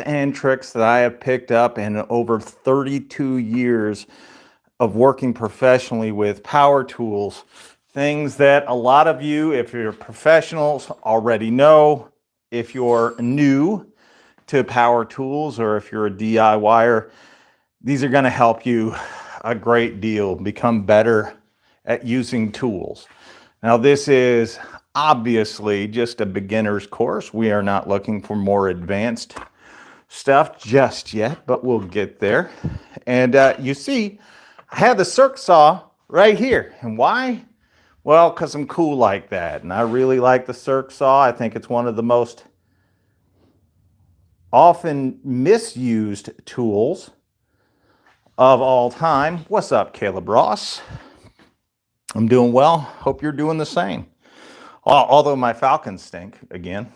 and tricks that I have picked up in over 32 years of working professionally with power tools. Things that a lot of you, if you're professionals, already know. If you're new to power tools or if you're a DIYer, these are going to help you a great deal become better at using tools. Now, this is obviously just a beginner's course. We are not looking for more advanced stuff just yet, but we'll get there. And you see, I have the circ saw right here. And why? Well, because I'm cool like that. And I really like the circ saw. I think it's one of the most often misused tools of all time. What's up, Caleb Ross? I'm doing well. Hope you're doing the same. Although my falcons stink again.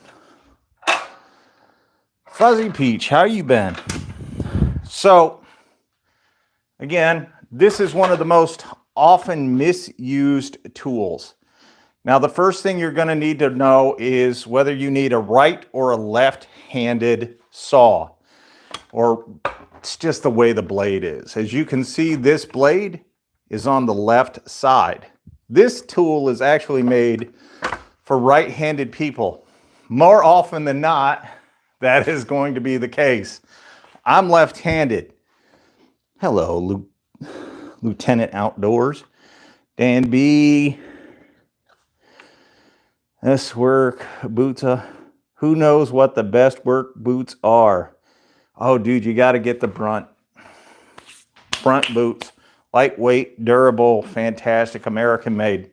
Fuzzy Peach, how you been? So, again, this is one of the most often misused tools. Now, the first thing you're going to need to know is whether you need a right or a left-handed saw, or it's just the way the blade is. As you can see, this blade is on the left side. This tool is actually made for right-handed people. More often than not, that is going to be the case. I'm left-handed. Hello, Lieutenant Outdoors. Dan B. This work boots. Who knows what the best work boots are? Oh, dude, you got to get the Brunt boots. Lightweight, durable, fantastic, American made.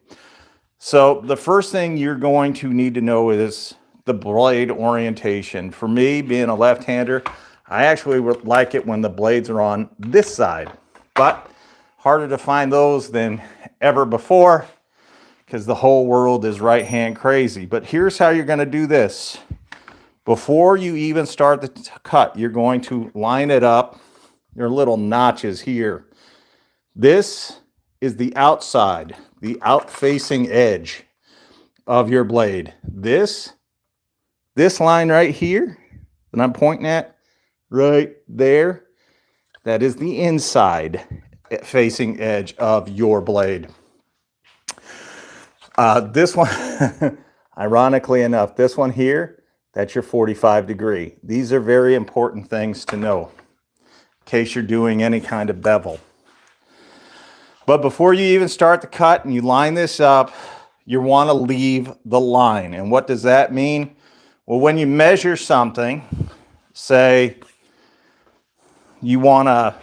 So the first thing you're going to need to know is the blade orientation. For me, being a left-hander, I actually would like it when the blades are on this side, but harder to find those than ever before because the whole world is right-hand crazy. But here's how you're going to do this. Before you even start the cut, you're going to line it up, your little notches here. This is the outside, the out-facing edge of your blade. This line right here that I'm pointing at, right there, that is the inside facing edge of your blade. This one, ironically enough, this one here, that's your 45 degree. These are very important things to know in case you're doing any kind of bevel. But before you even start the cut and you line this up, you want to leave the line. And what does that mean? Well, when you measure something, say you want to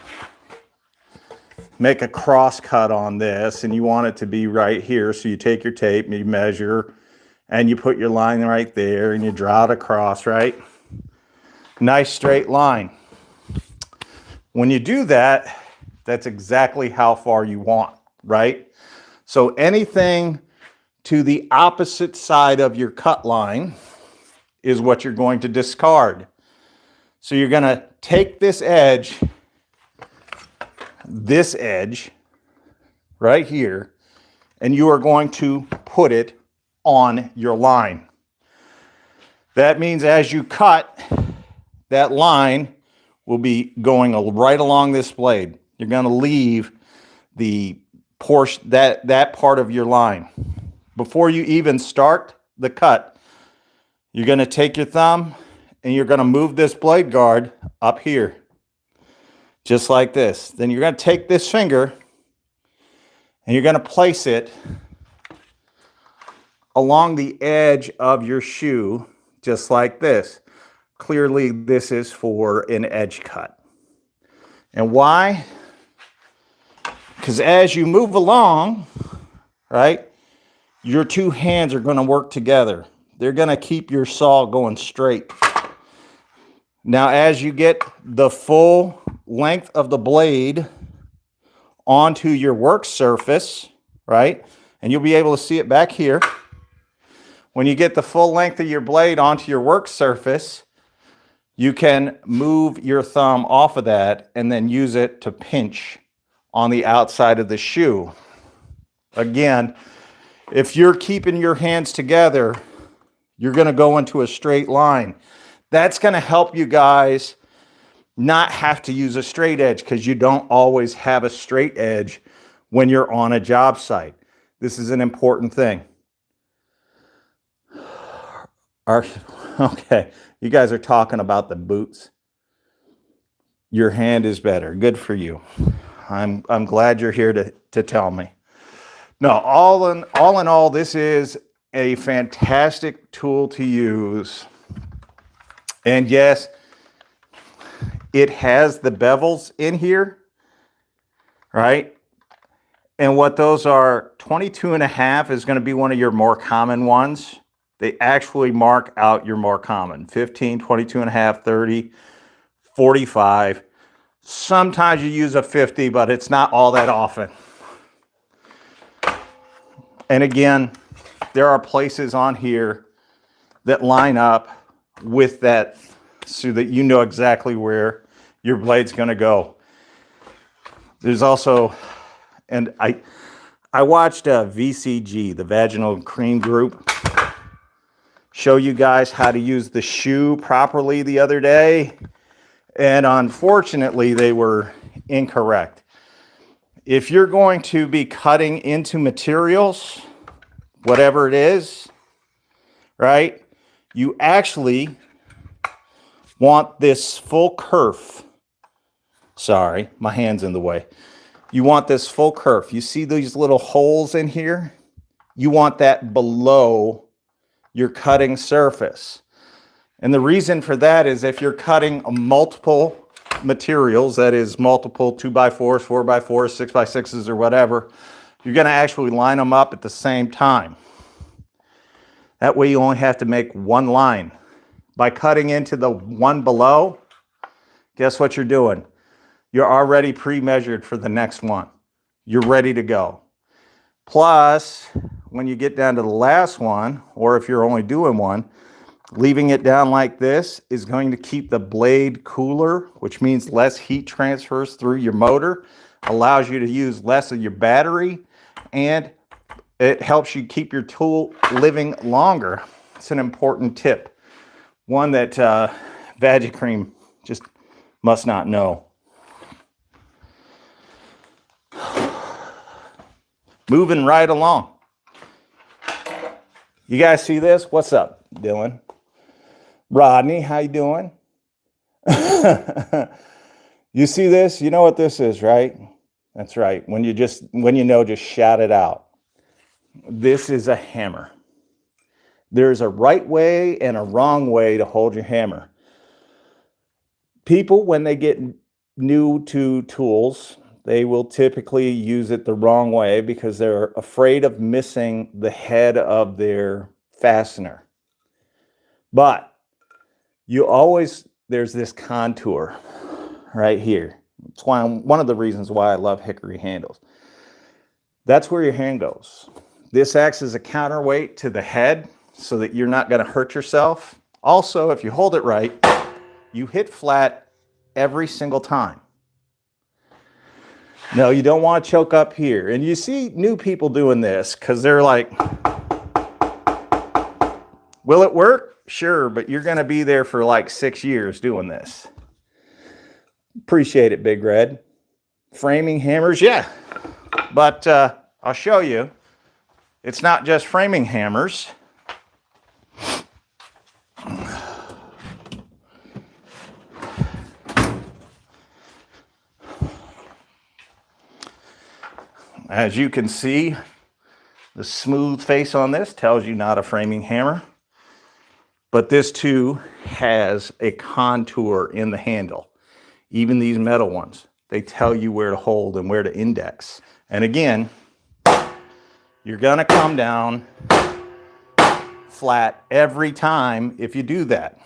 make a cross cut on this and you want it to be right here. So you take your tape and you measure and you put your line right there and you draw it across, right? Nice straight line. When you do that, that's exactly how far you want, right? So anything to the opposite side of your cut line is what you're going to discard. So you're going to take this edge right here, and you are going to put it on your line. That means as you cut, that line will be going right along this blade. You're going to leave the portion, that part of your line. Before you even start the cut, you're going to take your thumb and you're going to move this blade guard up here, just like this. Then you're going to take this finger and you're going to place it along the edge of your shoe, just like this. Clearly, this is for an edge cut. And why? Because as you move along, right, your two hands are going to work together. They're going to keep your saw going straight. Now, as you get the full length of the blade onto your work surface, right, and you'll be able to see it back here. When you get the full length of your blade onto your work surface, you can move your thumb off of that and then use it to pinch on the outside of the shoe. Again, if you're keeping your hands together, you're going to go into a straight line. That's going to help you guys not have to use a straight edge, because you don't always have a straight edge when you're on a job site. This is an important thing. Okay, you guys are talking about the boots. Your hand is better. Good for you. I'm glad you're here to tell me. No, all in all, this is a fantastic tool to use. And yes, it has the bevels in here, right? And what those are, 22.5 is going to be one of your more common ones. They actually mark out your more common: 15, 22.5, 30, 45. Sometimes you use a 50, but it's not all that often. And again, there are places on here that line up with that so that you know exactly where your blade's going to go. There's also, and I watched VCG, the Vaginal Cream Group, show you guys how to use the shoe properly the other day, and unfortunately they were incorrect. If you're going to be cutting into materials, whatever it is, right, you actually want this full kerf. Sorry, my hand's in the way. You want this full kerf. You see these little holes in here? You want that below your cutting surface. And the reason for that is if you're cutting multiple materials, that is multiple 2x4s, 4x4s, 6x6s, or whatever, you're going to actually line them up at the same time. That way you only have to make one line. By cutting into the one below, guess what you're doing? You're already pre-measured for the next one. You're ready to go. Plus, when you get down to the last one, or if you're only doing one, leaving it down like this is going to keep the blade cooler, which means less heat transfers through your motor, allows you to use less of your battery, and it helps you keep your tool living longer. It's an important tip. One that Vagicream just must not know. Moving right along. You guys see this? What's up, Dylan? Rodney, how you doing? You see this? You know what this is, right? That's right. When you know, just shout it out. This is a hammer. There's a right way and a wrong way to hold your hammer. People, when they get new to tools, they will typically use it the wrong way because they're afraid of missing the head of their fastener. But there's this contour right here. It's one of the reasons why I love hickory handles. That's where your hand goes. This acts as a counterweight to the head so that you're not going to hurt yourself. Also, if you hold it right, you hit flat every single time. No, you don't want to choke up here. And you see new people doing this because they're like, will it work? Sure, but you're going to be there for like 6 years doing this. Appreciate it, Big Red. Framing hammers, yeah. But I'll show you. It's not just framing hammers. As you can see, the smooth face on this tells you not a framing hammer. But this too has a contour in the handle. Even these metal ones, they tell you where to hold and where to index. And again, you're gonna come down flat every time if you do that.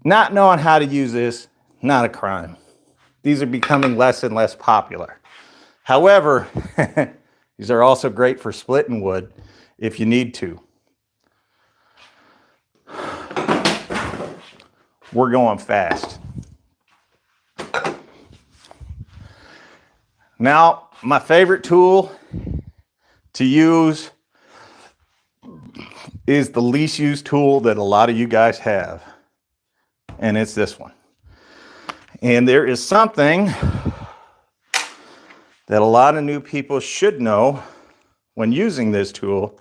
Not knowing how to use this, not a crime. These are becoming less and less popular. However, these are also great for splitting wood if you need to. We're going fast. Now, my favorite tool to use is the least used tool that a lot of you guys have. And it's this one. And there is something that a lot of new people should know when using this tool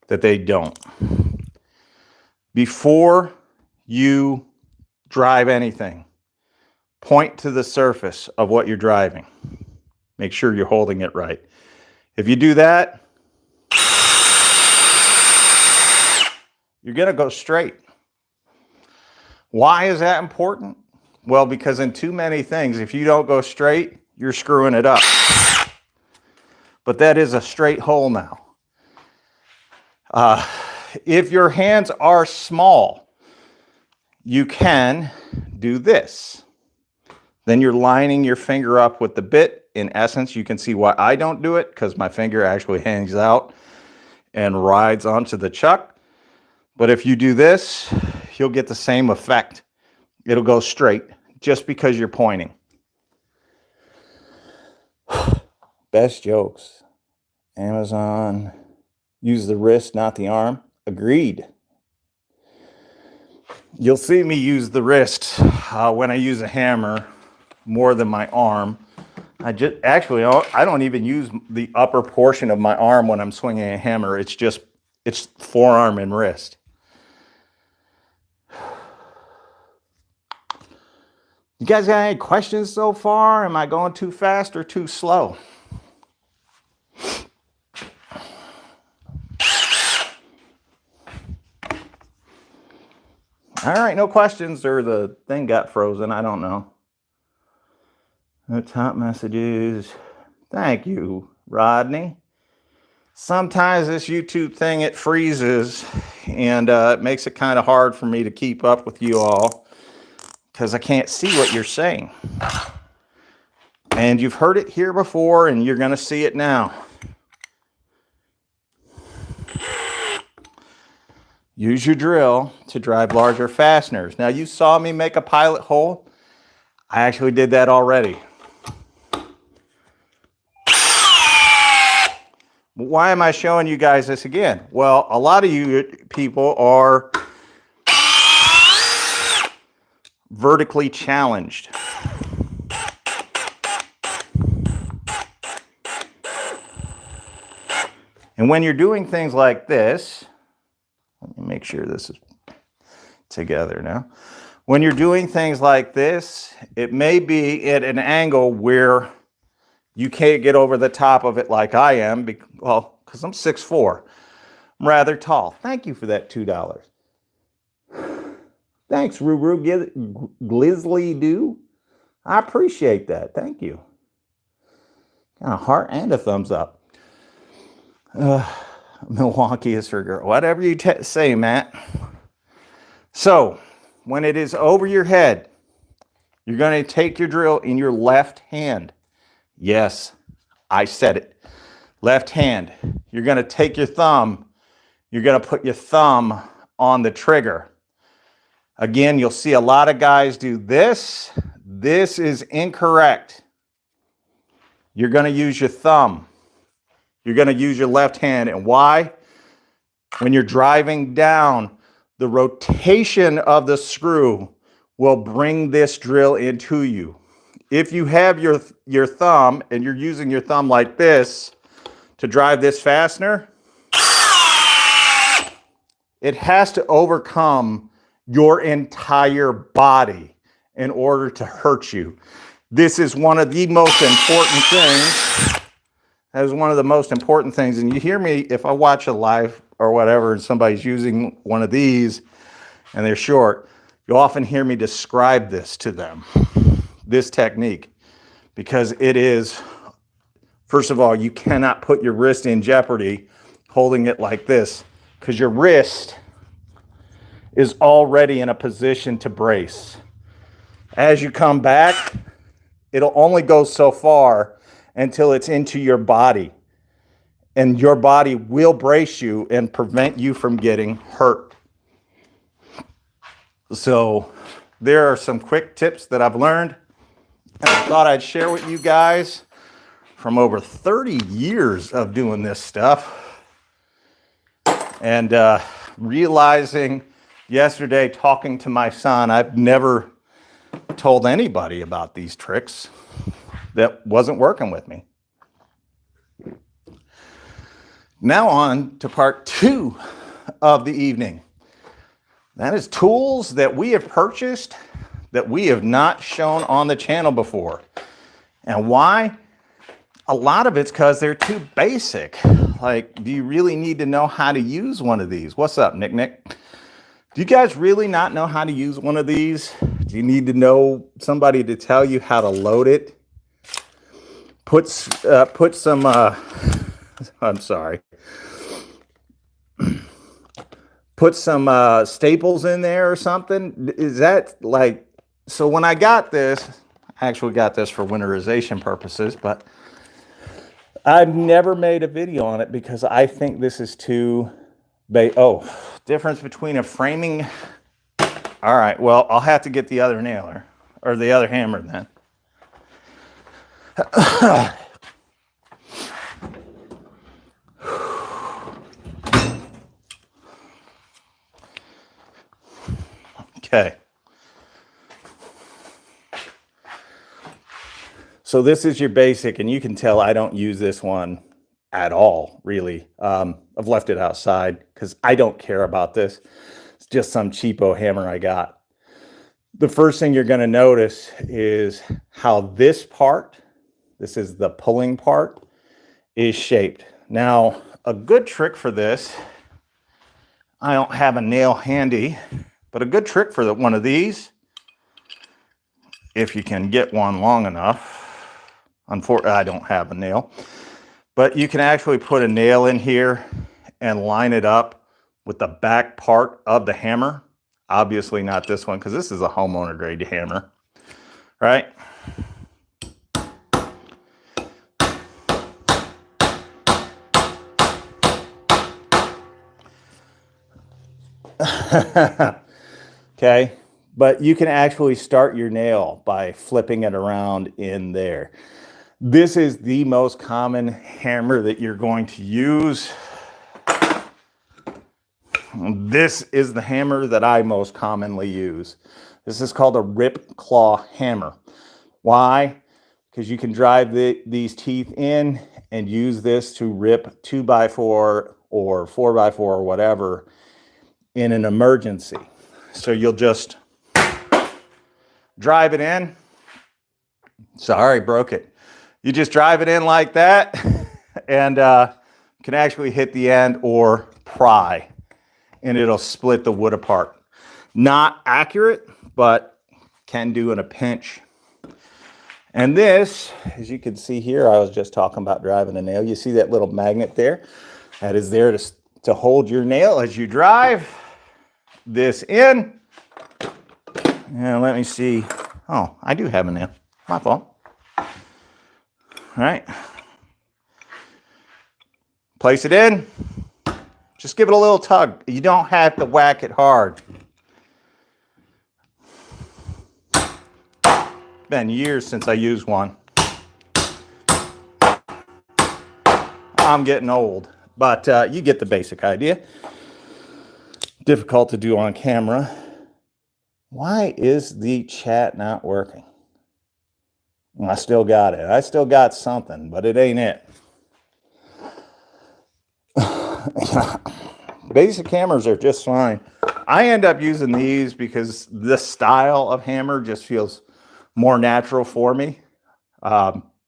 that they don't. Before you drive anything, point to the surface of what you're driving. Make sure you're holding it right. If you do that, you're going to go straight. Why is that important? Well, because in too many things, if you don't go straight, you're screwing it up. But that is a straight hole now. If your hands are small, you can do this. Then you're lining your finger up with the bit. In essence, you can see why I don't do it, because my finger actually hangs out and rides onto the chuck. But if you do this, you'll get the same effect. It'll go straight just because you're pointing. Best jokes. Amazon, use the wrist, not the arm. Agreed. You'll see me use the wrist when I use a hammer more than my arm. I don't even use the upper portion of my arm when I'm swinging a hammer. It's forearm and wrist. You guys got any questions so far? Am I going too fast or too slow? All right, no questions, or the thing got frozen. I don't know. No top messages. Thank you, Rodney. Sometimes this YouTube thing, it freezes, and it makes it kind of hard for me to keep up with you all because I can't see what you're saying. And you've heard it here before, and you're going to see it now. Use your drill to drive larger fasteners. Now, you saw me make a pilot hole. I actually did that already. Why am I showing you guys this again? Well, a lot of you people are vertically challenged. And when you're doing things like this, let me make sure this is together now. When you're doing things like this, it may be at an angle where you can't get over the top of it like I am, because I'm 6'4". I'm rather tall. Thank you for that $2. Thanks, Ruru Glizzly Doo. I appreciate that. Thank you. Got a heart and a thumbs up. Milwaukee is for girl. Whatever you say, Matt. So, when it is over your head, you're going to take your drill in your left hand. Yes, I said it. Left hand. You're going to take your thumb. You're going to put your thumb on the trigger. Again, you'll see a lot of guys do this. This is incorrect. You're going to use your thumb. You're going to use your left hand. And why? When you're driving down, the rotation of the screw will bring this drill into you. If you have your thumb and you're using your thumb like this to drive this fastener, it has to overcome your entire body in order to hurt you. This is one of the most important things. That is one of the most important things. And you hear me, if I watch a live or whatever, and somebody's using one of these and they're short, you'll often hear me describe this to them, this technique, because it is, first of all, you cannot put your wrist in jeopardy holding it like this, because your wrist is already in a position to brace. As you come back, it'll only go so far until it's into your body. And your body will brace you and prevent you from getting hurt. So there are some quick tips that I've learned, and I thought I'd share with you guys from over 30 years of doing this stuff. And realizing yesterday, talking to my son, I've never told anybody about these tricks that wasn't working with me. Now on to part 2 of the evening. That is tools that we have purchased that we have not shown on the channel before. And why? A lot of it's because they're too basic. Like, do you really need to know how to use one of these? What's up, Nick? Do you guys really not know how to use one of these? Do you need to know somebody to tell you how to load it? Put some, I'm sorry. Put some staples in there or something? Is that like, so when I got this, I actually got this for winterization purposes, but I've never made a video on it because I think this is too difference between a framing. All right, well, I'll have to get the other nailer or the other hammer then. Okay. So this is your basic, and you can tell I don't use this one at all, really. I've left it outside because I don't care about this. It's just some cheapo hammer I got. The first thing you're going to notice is how this part, this is the pulling part, is shaped. Now, a good trick for this, I don't have a nail handy, but a good trick for one of these, if you can get one long enough. Unfortunately, I don't have a nail, but you can actually put a nail in here and line it up with the back part of the hammer. Obviously not this one, because this is a homeowner grade hammer, right? Okay, but you can actually start your nail by flipping it around in there. This is the most common hammer that you're going to use. This is the hammer that I most commonly use. This is called a rip claw hammer. Why? Because you can drive these teeth in and use this to rip 2x4 or 4x4 or whatever in an emergency. So you'll just drive it in. Sorry, broke it. You just drive it in like that and can actually hit the end or pry, and it'll split the wood apart. Not accurate, but can do in a pinch. And this, as you can see here, I was just talking about driving a nail. You see that little magnet there? That is there to hold your nail as you drive this in. And let me see. Oh, I do have a nail. My fault. All right. Place it in. Just give it a little tug. You don't have to whack it hard. Been years since I used one. I'm getting old, but you get the basic idea. Difficult to do on camera. Why is the chat not working? I still got it. I still got something, but it ain't it. Basic hammers are just fine. I end up using these because this style of hammer just feels more natural for me.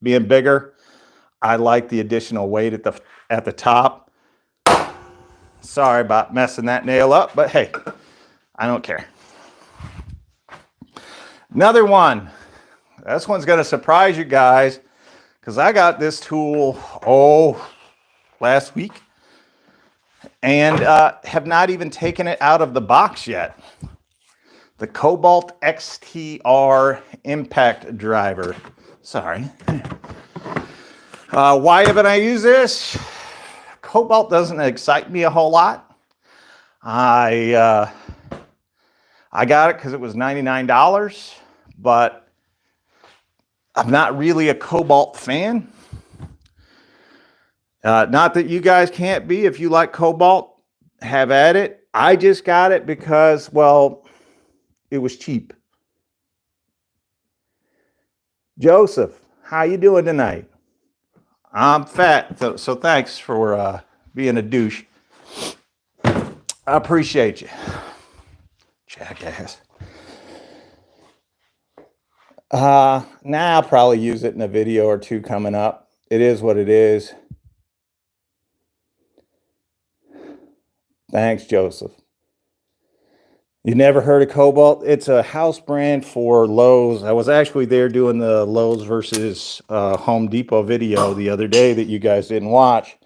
Being bigger, I like the additional weight at the top. Sorry about messing that nail up, but hey, I don't care. Another one. This one's going to surprise you guys because I got this tool, last week and have not even taken it out of the box yet. The Cobalt XTR impact driver. Sorry. Why haven't I used this? Cobalt doesn't excite me a whole lot. I got it because it was $99, but I'm not really a Cobalt fan. Not that you guys can't be. If you like Cobalt, have at it. I just got it because, well, it was cheap. Joseph, how you doing tonight? I'm fat, so thanks for being a douche. I appreciate you. Jackass. Now I'll probably use it in a video or two coming up. It is what it is. Thanks, Joseph. You never heard of Cobalt? It's a house brand for Lowe's. I was actually there doing the Lowe's versus Home Depot video the other day that you guys didn't watch.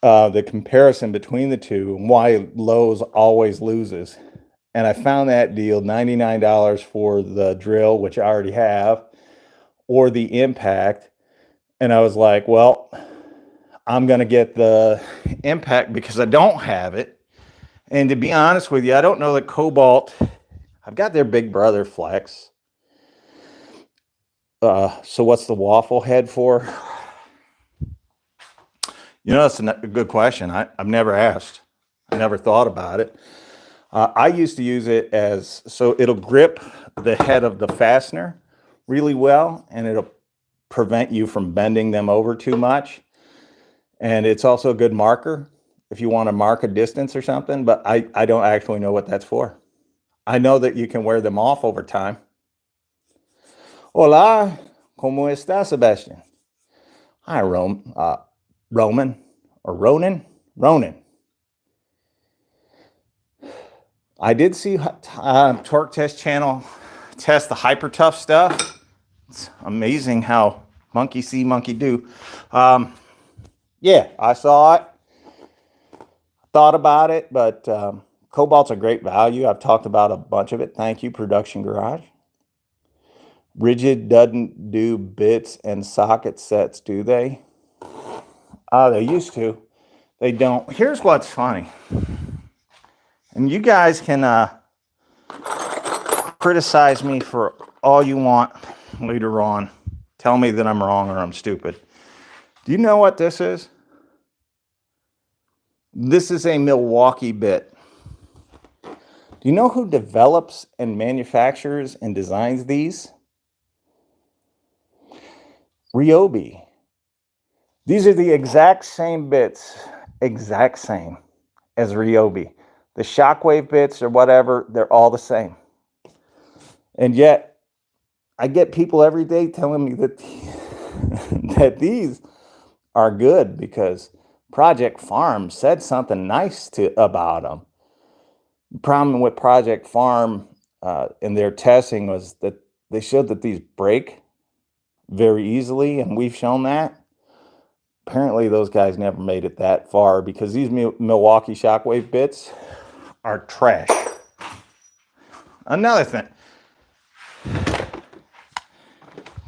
The comparison between the two and why Lowe's always loses. And I found that deal, $99 for the drill, which I already have, or the impact. And I was like, well, I'm going to get the impact because I don't have it. And to be honest with you, I don't know that Cobalt, I've got their big brother Flex. So what's the waffle head for? You know, that's a good question. I've never asked. I never thought about it. I used to use it as, so it'll grip the head of the fastener really well, and it'll prevent you from bending them over too much. And it's also a good marker if you want to mark a distance or something, but I don't actually know what that's for. I know that you can wear them off over time. Hola, ¿cómo está, Sebastian? Hi, Roman, or Ronan? Ronan. I did see Torque Test channel test the Hyper Tough stuff. It's amazing how monkey see, monkey do. Yeah, I saw it. Thought about it, but Cobalt's a great value. I've talked about a bunch of it. Thank you, Production Garage. Rigid doesn't do bits and socket sets, do they? They used to. They don't. Here's what's funny. And you guys can criticize me for all you want later on. Tell me that I'm wrong or I'm stupid. Do you know what this is? This is a Milwaukee bit. Do you know who develops and manufactures and designs these? Ryobi. These are the exact same bits, exact same as Ryobi. The shockwave bits or whatever, they're all the same. And yet, I get people every day telling me that, that these are good because Project Farm said something nice about them. The problem with Project Farm in their testing was that they showed that these break very easily, and we've shown that. Apparently, those guys never made it that far because these Milwaukee shockwave bits are trash. Another thing. A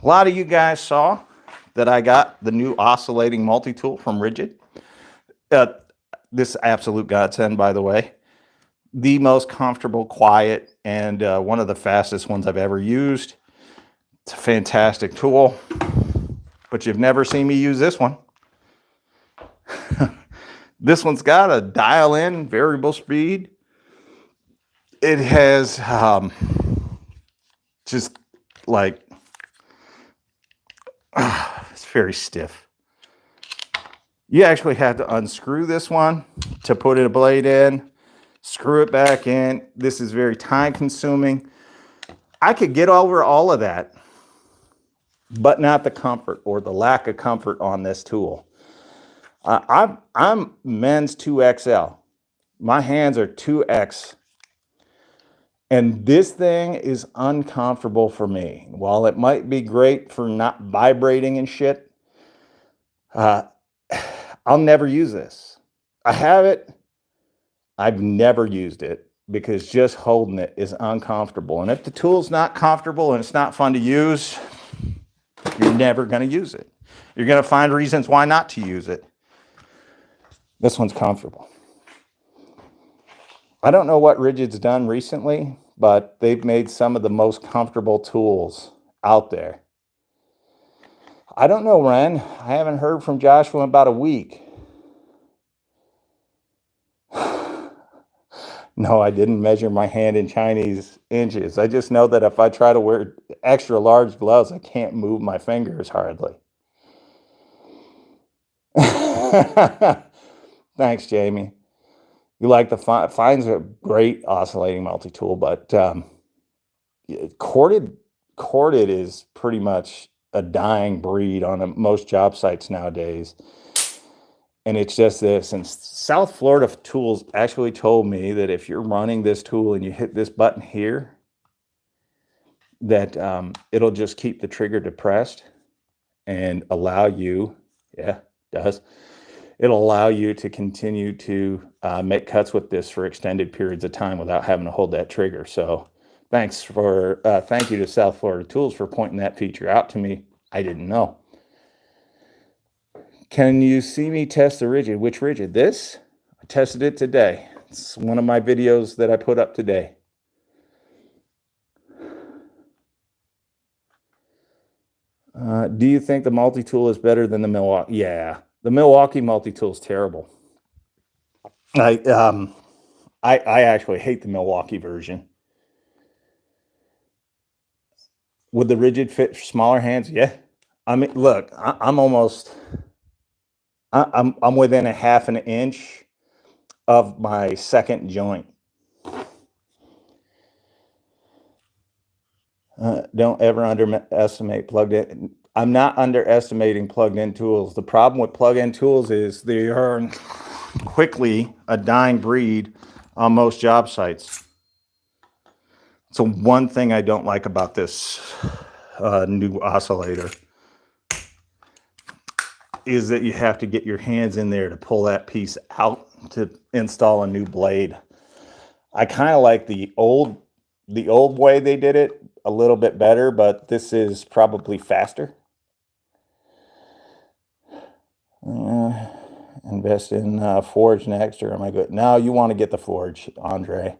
lot of you guys saw that I got the new oscillating multi-tool from Rigid. This absolute godsend, by the way. The most comfortable, quiet, and one of the fastest ones I've ever used. It's a fantastic tool, but you've never seen me use this one. This one's got a dial-in variable speed. It has just like, it's very stiff. You actually have to unscrew this one to put a blade in, screw it back in. This is very time consuming. I could get over all of that, but not the comfort or the lack of comfort on this tool. I'm men's 2XL. My hands are 2X. And this thing is uncomfortable for me. While it might be great for not vibrating and shit, I'll never use this. I have it. I've never used it because just holding it is uncomfortable. And if the tool's not comfortable and it's not fun to use, you're never going to use it. You're going to find reasons why not to use it. This one's comfortable. I don't know what Rigid's done recently, but they've made some of the most comfortable tools out there. I don't know, Ren. I haven't heard from Joshua in about a week. No, I didn't measure my hand in Chinese inches. I just know that if I try to wear extra large gloves, I can't move my fingers hardly. Thanks, Jamie. You like the Fine's a great oscillating multi-tool, but corded is pretty much a dying breed on most job sites nowadays. And it's just this. And South Florida Tools actually told me that if you're running this tool and you hit this button here, that it'll just keep the trigger depressed and allow you, yeah, it does. It'll allow you to continue to make cuts with this for extended periods of time without having to hold that trigger. So thank you to South Florida Tools for pointing that feature out to me. I didn't know. Can you see me test the rigid? Which rigid? This? I tested it today. It's one of my videos that I put up today. Do you think the multi-tool is better than the Milwaukee? Yeah, the Milwaukee multi-tool is terrible. I actually hate the Milwaukee version. Would the rigid fit smaller hands? Yeah. I mean, look, I'm within a half an inch of my second joint. Don't ever underestimate plugged in. I'm not underestimating plugged in tools. The problem with plug in tools is they are quickly a dying breed on most job sites. So one thing I don't like about this new oscillator is that you have to get your hands in there to pull that piece out to install a new blade. I kind of like the old way they did it a little bit better, but this is probably faster. Invest in Forge next, or am I good? No, you want to get the Forge, Andre.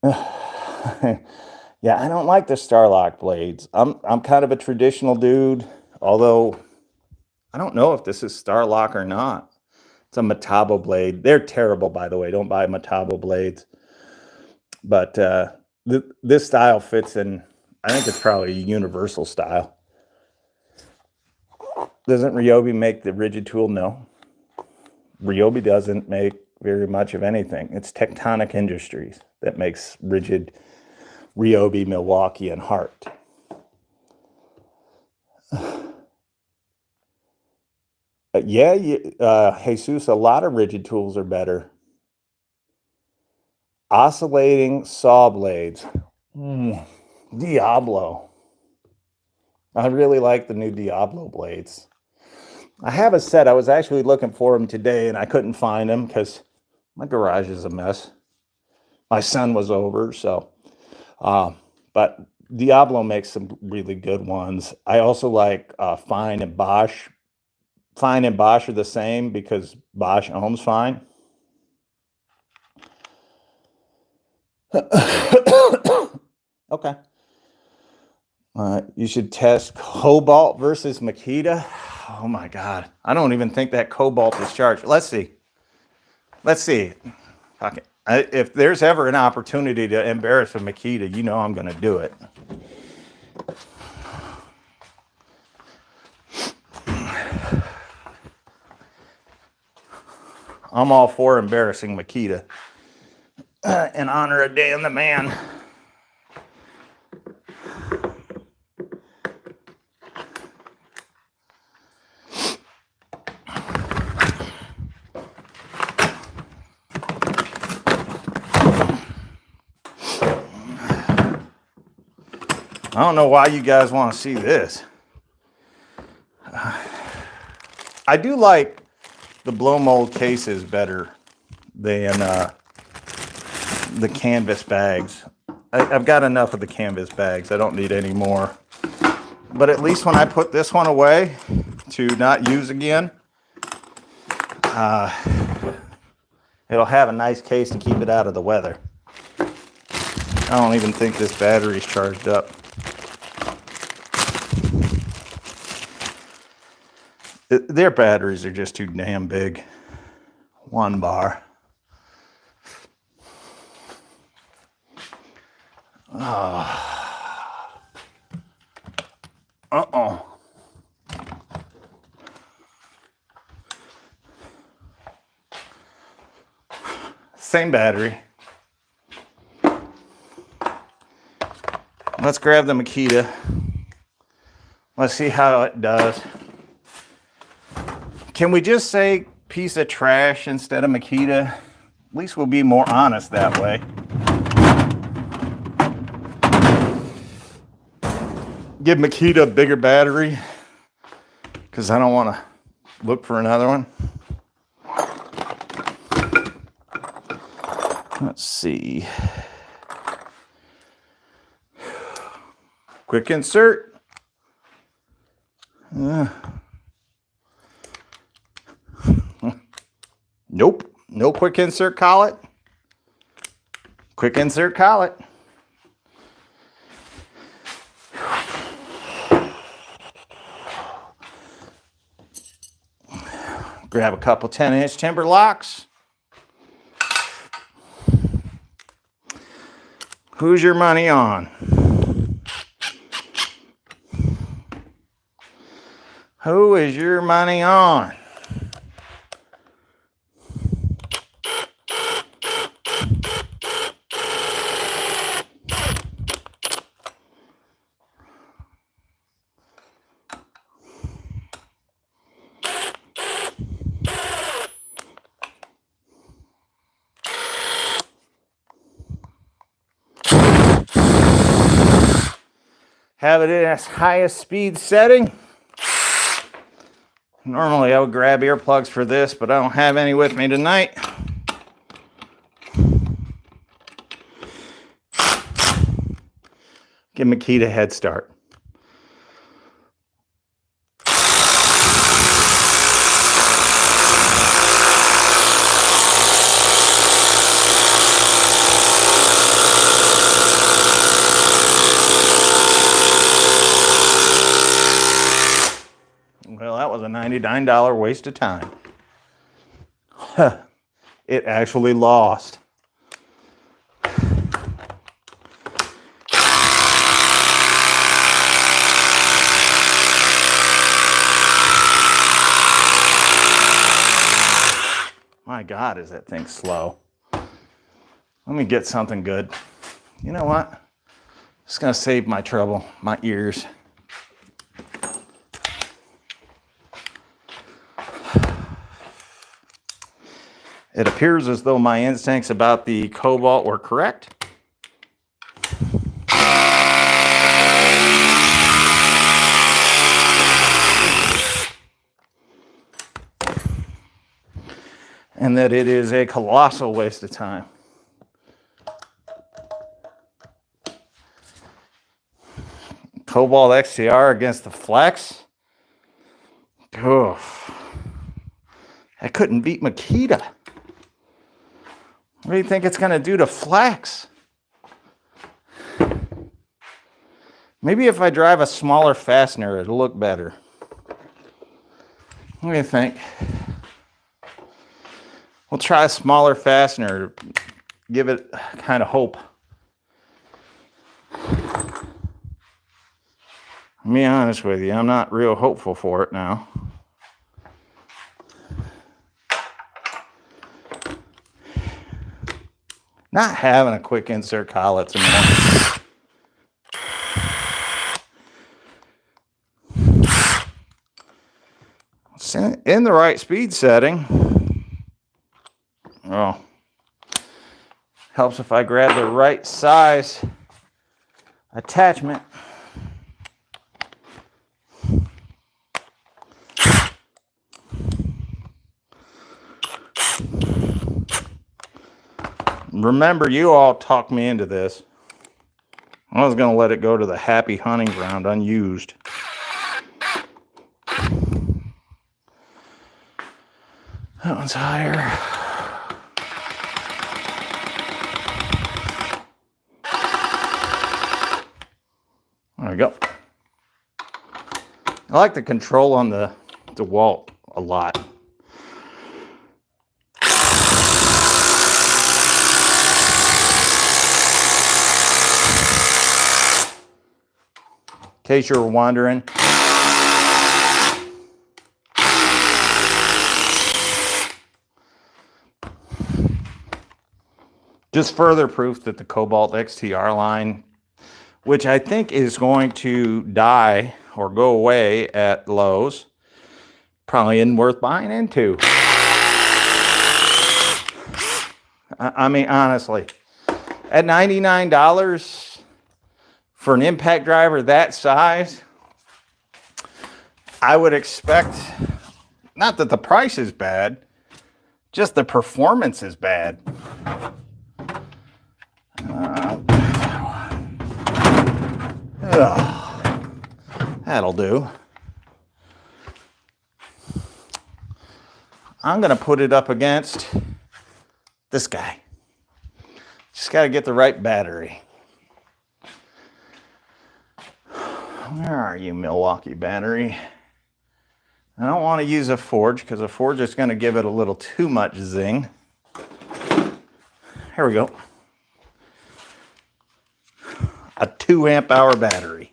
Yeah, I don't like the Starlock blades. I'm kind of a traditional dude, although I don't know if this is Starlock or not. It's a Metabo blade. They're terrible, by the way. Don't buy Metabo blades. But this style fits in. I think it's probably a universal style. Doesn't Ryobi make the rigid tool? No. Ryobi doesn't make very much of anything. It's Tectonic Industries that makes rigid Ryobi, Milwaukee, and Hart. Yeah, Jesus, a lot of rigid tools are better. Oscillating saw blades. Diablo. I really like the new Diablo blades. I have a set. I was actually looking for them today and I couldn't find them because my garage is a mess. My son was over, so. But Diablo makes some really good ones. I also like Fine and Bosch. Fine and Bosch are the same because Bosch owns Fine. Okay. You should test Cobalt versus Makita. Oh my God. I don't even think that Cobalt is charged. Let's see. Let's see. Okay. If there's ever an opportunity to embarrass a Makita, you know I'm going to do it. I'm all for embarrassing Makita in honor of Dan the Man. I don't know why you guys want to see this. I do like the blow mold cases better than the canvas bags. I've got enough of the canvas bags. I don't need any more. But at least when I put this one away to not use again, it'll have a nice case to keep it out of the weather. I don't even think this battery's charged up. Their batteries are just too damn big. 1 bar. Uh-oh. Same battery. Let's grab the Makita. Let's see how it does. Can we just say piece of trash instead of Makita? At least we'll be more honest that way. Give Makita a bigger battery because I don't want to look for another one. Let's see. Quick insert. Nope. No quick insert collet. Quick insert collet. Grab a couple 10-inch timber locks. Who's your money on? Who is your money on? Have it in its highest speed setting. Normally I would grab earplugs for this, but I don't have any with me tonight. Give Makita a head start. Well, that was a $99 waste of time. It actually lost. My God, is that thing slow. Let me get something good. You know what? Just gonna save my trouble, my ears. It appears as though my instincts about the Cobalt were correct. And that it is a colossal waste of time. Cobalt XTR against the Flex. Oof. I couldn't beat Makita. What do you think it's going to do to Flex? Maybe if I drive a smaller fastener, it'll look better. What do you think? We'll try a smaller fastener, give it kind of hope. I'll be honest with you, I'm not real hopeful for it now. Not having a quick insert collet's annoying. It's in the right speed setting. Oh, helps if I grab the right size attachment. Remember, you all talked me into this. I was going to let it go to the happy hunting ground unused. That one's higher. There we go. I like the control on the dewalt a lot. case you were wondering. Just further proof that the Cobalt XTR line, which I think is going to die or go away at Lowe's, probably isn't worth buying into. I mean, honestly, at $99 for an impact driver that size, I would expect, not that the price is bad, just the performance is bad. That'll do. I'm going to put it up against this guy. Just got to get the right battery. Where are you, Milwaukee battery? I don't want to use a Forge because a Forge is going to give it a little too much zing. Here we go. A 2 amp hour battery.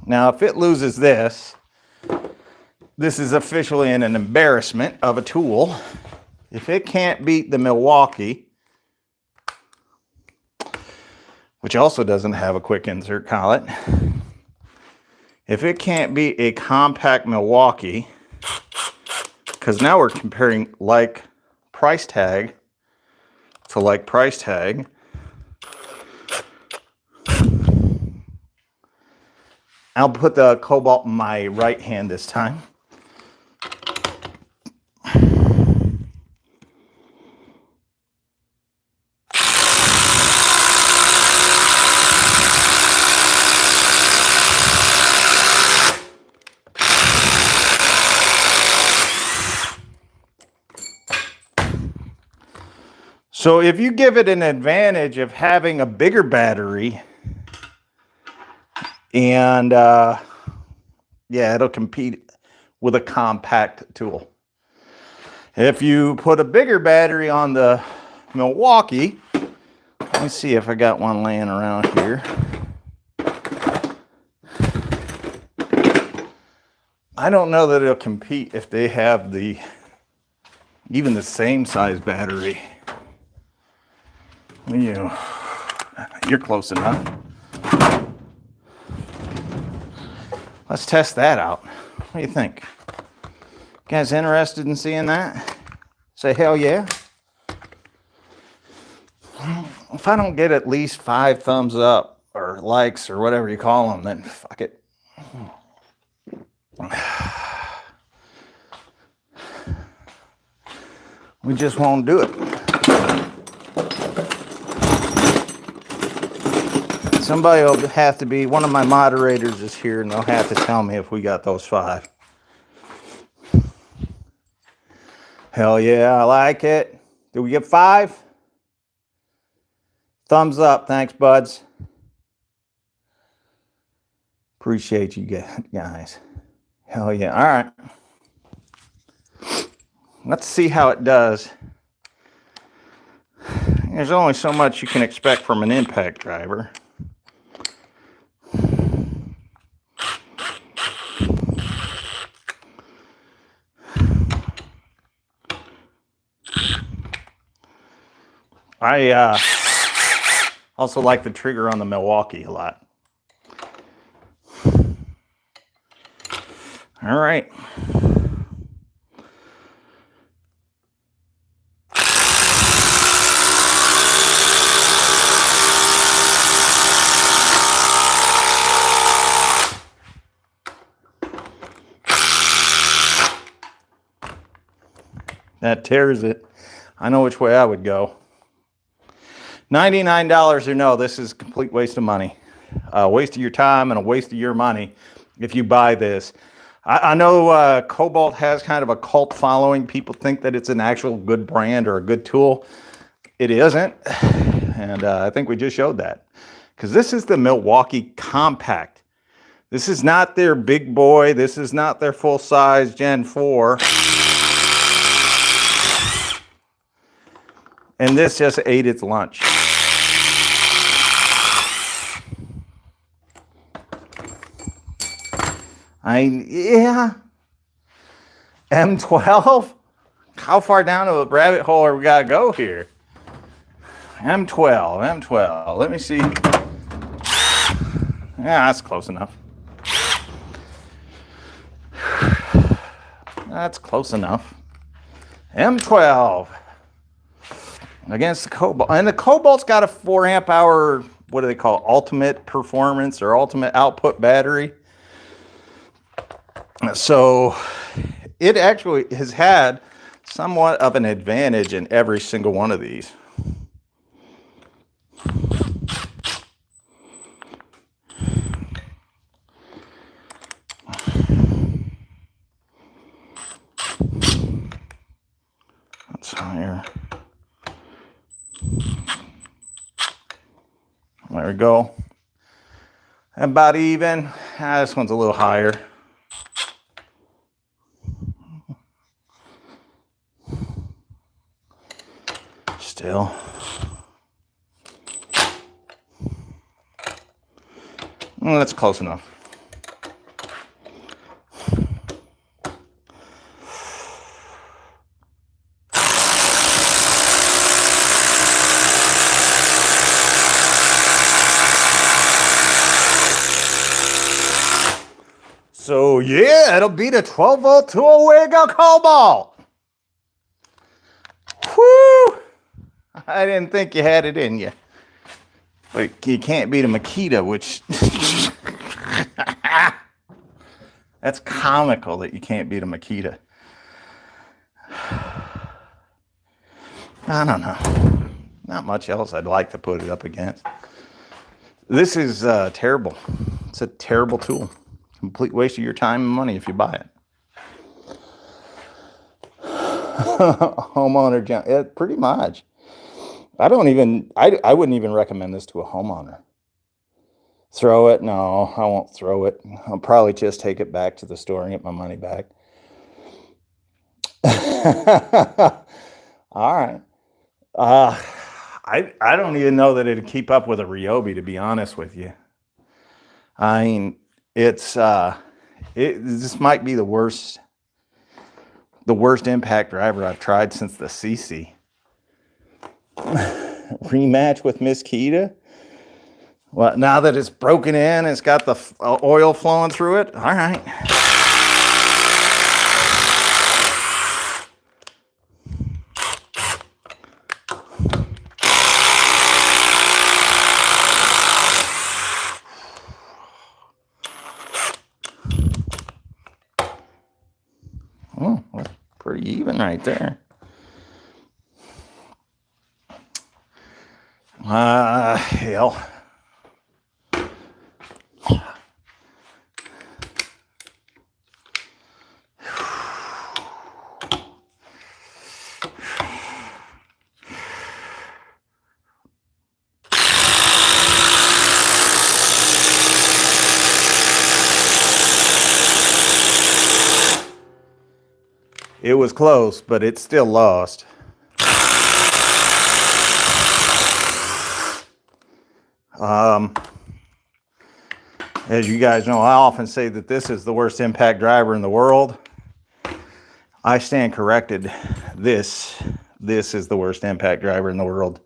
Now, if it loses this, this is officially an embarrassment of a tool. If it can't beat the Milwaukee, which also doesn't have a quick insert collet, if it can't beat a compact Milwaukee, because now we're comparing like price tag to like price tag, I'll put the Cobalt in my right hand this time. So if you give it an advantage of having a bigger battery, and yeah, it'll compete with a compact tool. If you put a bigger battery on the Milwaukee, let me see if I got one laying around here. I don't know that it'll compete if they have even the same size battery. You're close enough. Let's test that out. What do you think? You guys interested in seeing that? Say hell yeah. If I don't get at least 5 thumbs up or likes or whatever you call them, then fuck it. We just won't do it. Somebody will have to be, one of my moderators is here and they'll have to tell me if we got those 5. Hell yeah, I like it. Did we get 5? Thumbs up, thanks buds. Appreciate you guys. Hell yeah, all right. Let's see how it does. There's only so much you can expect from an impact driver. I also like the trigger on the Milwaukee a lot. All right. That tears it. I know which way I would go. $99 or no, this is a complete waste of money. A waste of your time and a waste of your money if you buy this. I know Cobalt has kind of a cult following. People think that it's an actual good brand or a good tool. It isn't. And I think we just showed that. Because this is the Milwaukee Compact. This is not their big boy. This is not their full size Gen 4. And this just ate its lunch. Yeah. M12? How far down to a rabbit hole are we got to go here? M12. Let me see. Yeah, that's close enough. That's close enough. M12 against the Cobalt. And the Cobalt's got a 4 amp hour, what do they call it? Ultimate performance or ultimate output battery. So it actually has had somewhat of an advantage in every single one of these. That's higher. There we go. About even. This one's a little higher. Still. Well, that's close enough. So yeah, it'll be the 12 volt 2 Wiggle Cobalt. Whoo! I didn't think you had it in you. But you can't beat a Makita, which that's comical that you can't beat a Makita. I don't know. Not much else I'd like to put it up against. This is terrible. It's a terrible tool. Complete waste of your time and money if you buy it. Homeowner, yeah, pretty much. I wouldn't even recommend this to a homeowner. Throw it? No, I won't throw it. I'll probably just take it back to the store and get my money back. All right. I don't even know that it'd keep up with a Ryobi, to be honest with you. I mean, this might be the worst impact driver I've tried since the CC. Rematch with Miss Kita. Well, now that it's broken in, it's got the oil flowing through it. All right. Oh, that's pretty even right there. Hell. It was close, but it still lost. As you guys know, I often say that this is the worst impact driver in the world. I stand corrected. This is the worst impact driver in the world.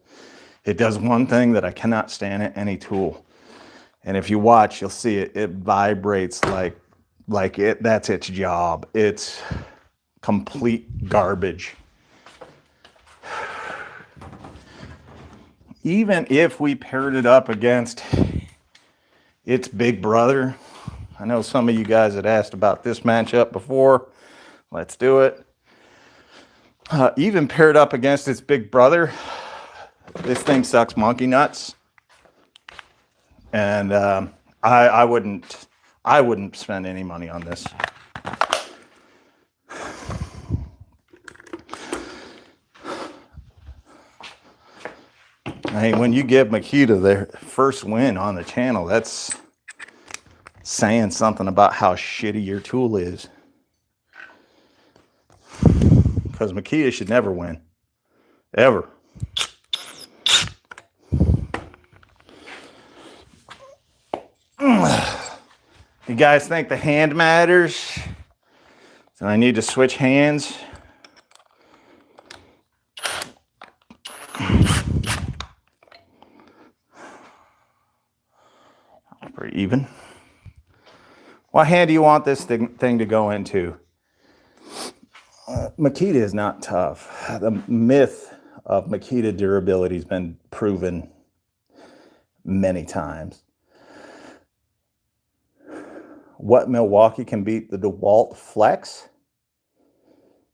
It does one thing that I cannot stand in any tool. And if you watch, you'll see it. It vibrates like that's its job. It's complete garbage. Even if we paired it up against its big brother, I know some of you guys had asked about this matchup before. Let's do it. Even paired up against its big brother, this thing sucks monkey nuts. And I wouldn't spend any money on this. Hey, when you give Makita their first win on the channel, that's saying something about how shitty your tool is. Because Makita should never win. Ever. You you guys think the hand matters, then I need to switch hands. Pretty even. What hand do you want this thing to go into? Makita is not tough. The myth of makita durability has been proven many times. What Milwaukee can beat the DeWalt Flex?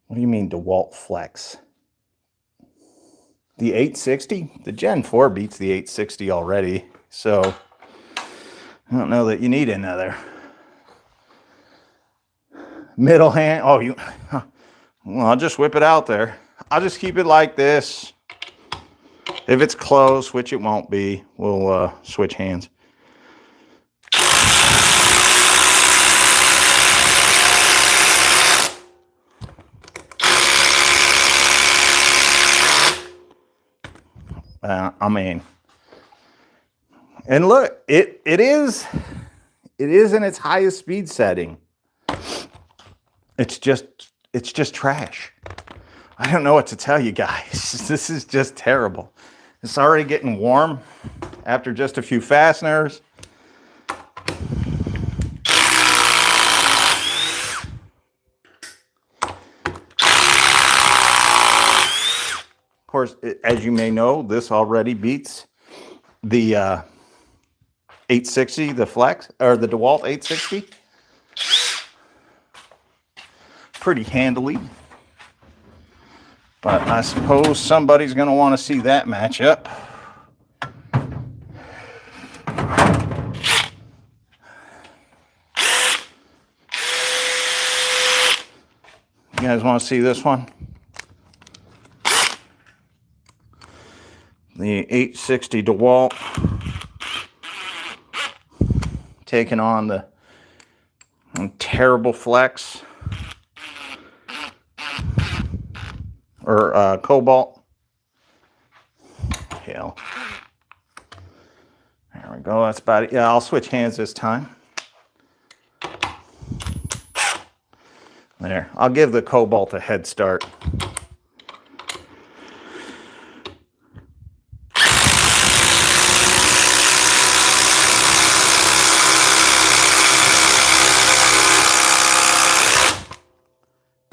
What do you mean DeWalt Flex? The 860? The Gen 4 beats the 860 already, so I don't know that you need another. Middle hand. Oh, well, I'll just whip it out there. I'll just keep it like this. If it's close, which it won't be, we'll switch hands. I mean, and look, it is in its highest speed setting. It's just trash. I don't know what to tell you guys. This is just terrible. It's already getting warm after just a few fasteners. Of course, as you may know, this already beats the 860, the Flex, or the DeWalt 860. Pretty handily. But I suppose somebody's going to want to see that matchup. You guys want to see this one? The 860 DeWalt taking on the terrible Flex or Cobalt. Hell. There we go. That's about it. Yeah, I'll switch hands this time. There. I'll give the Cobalt a head start.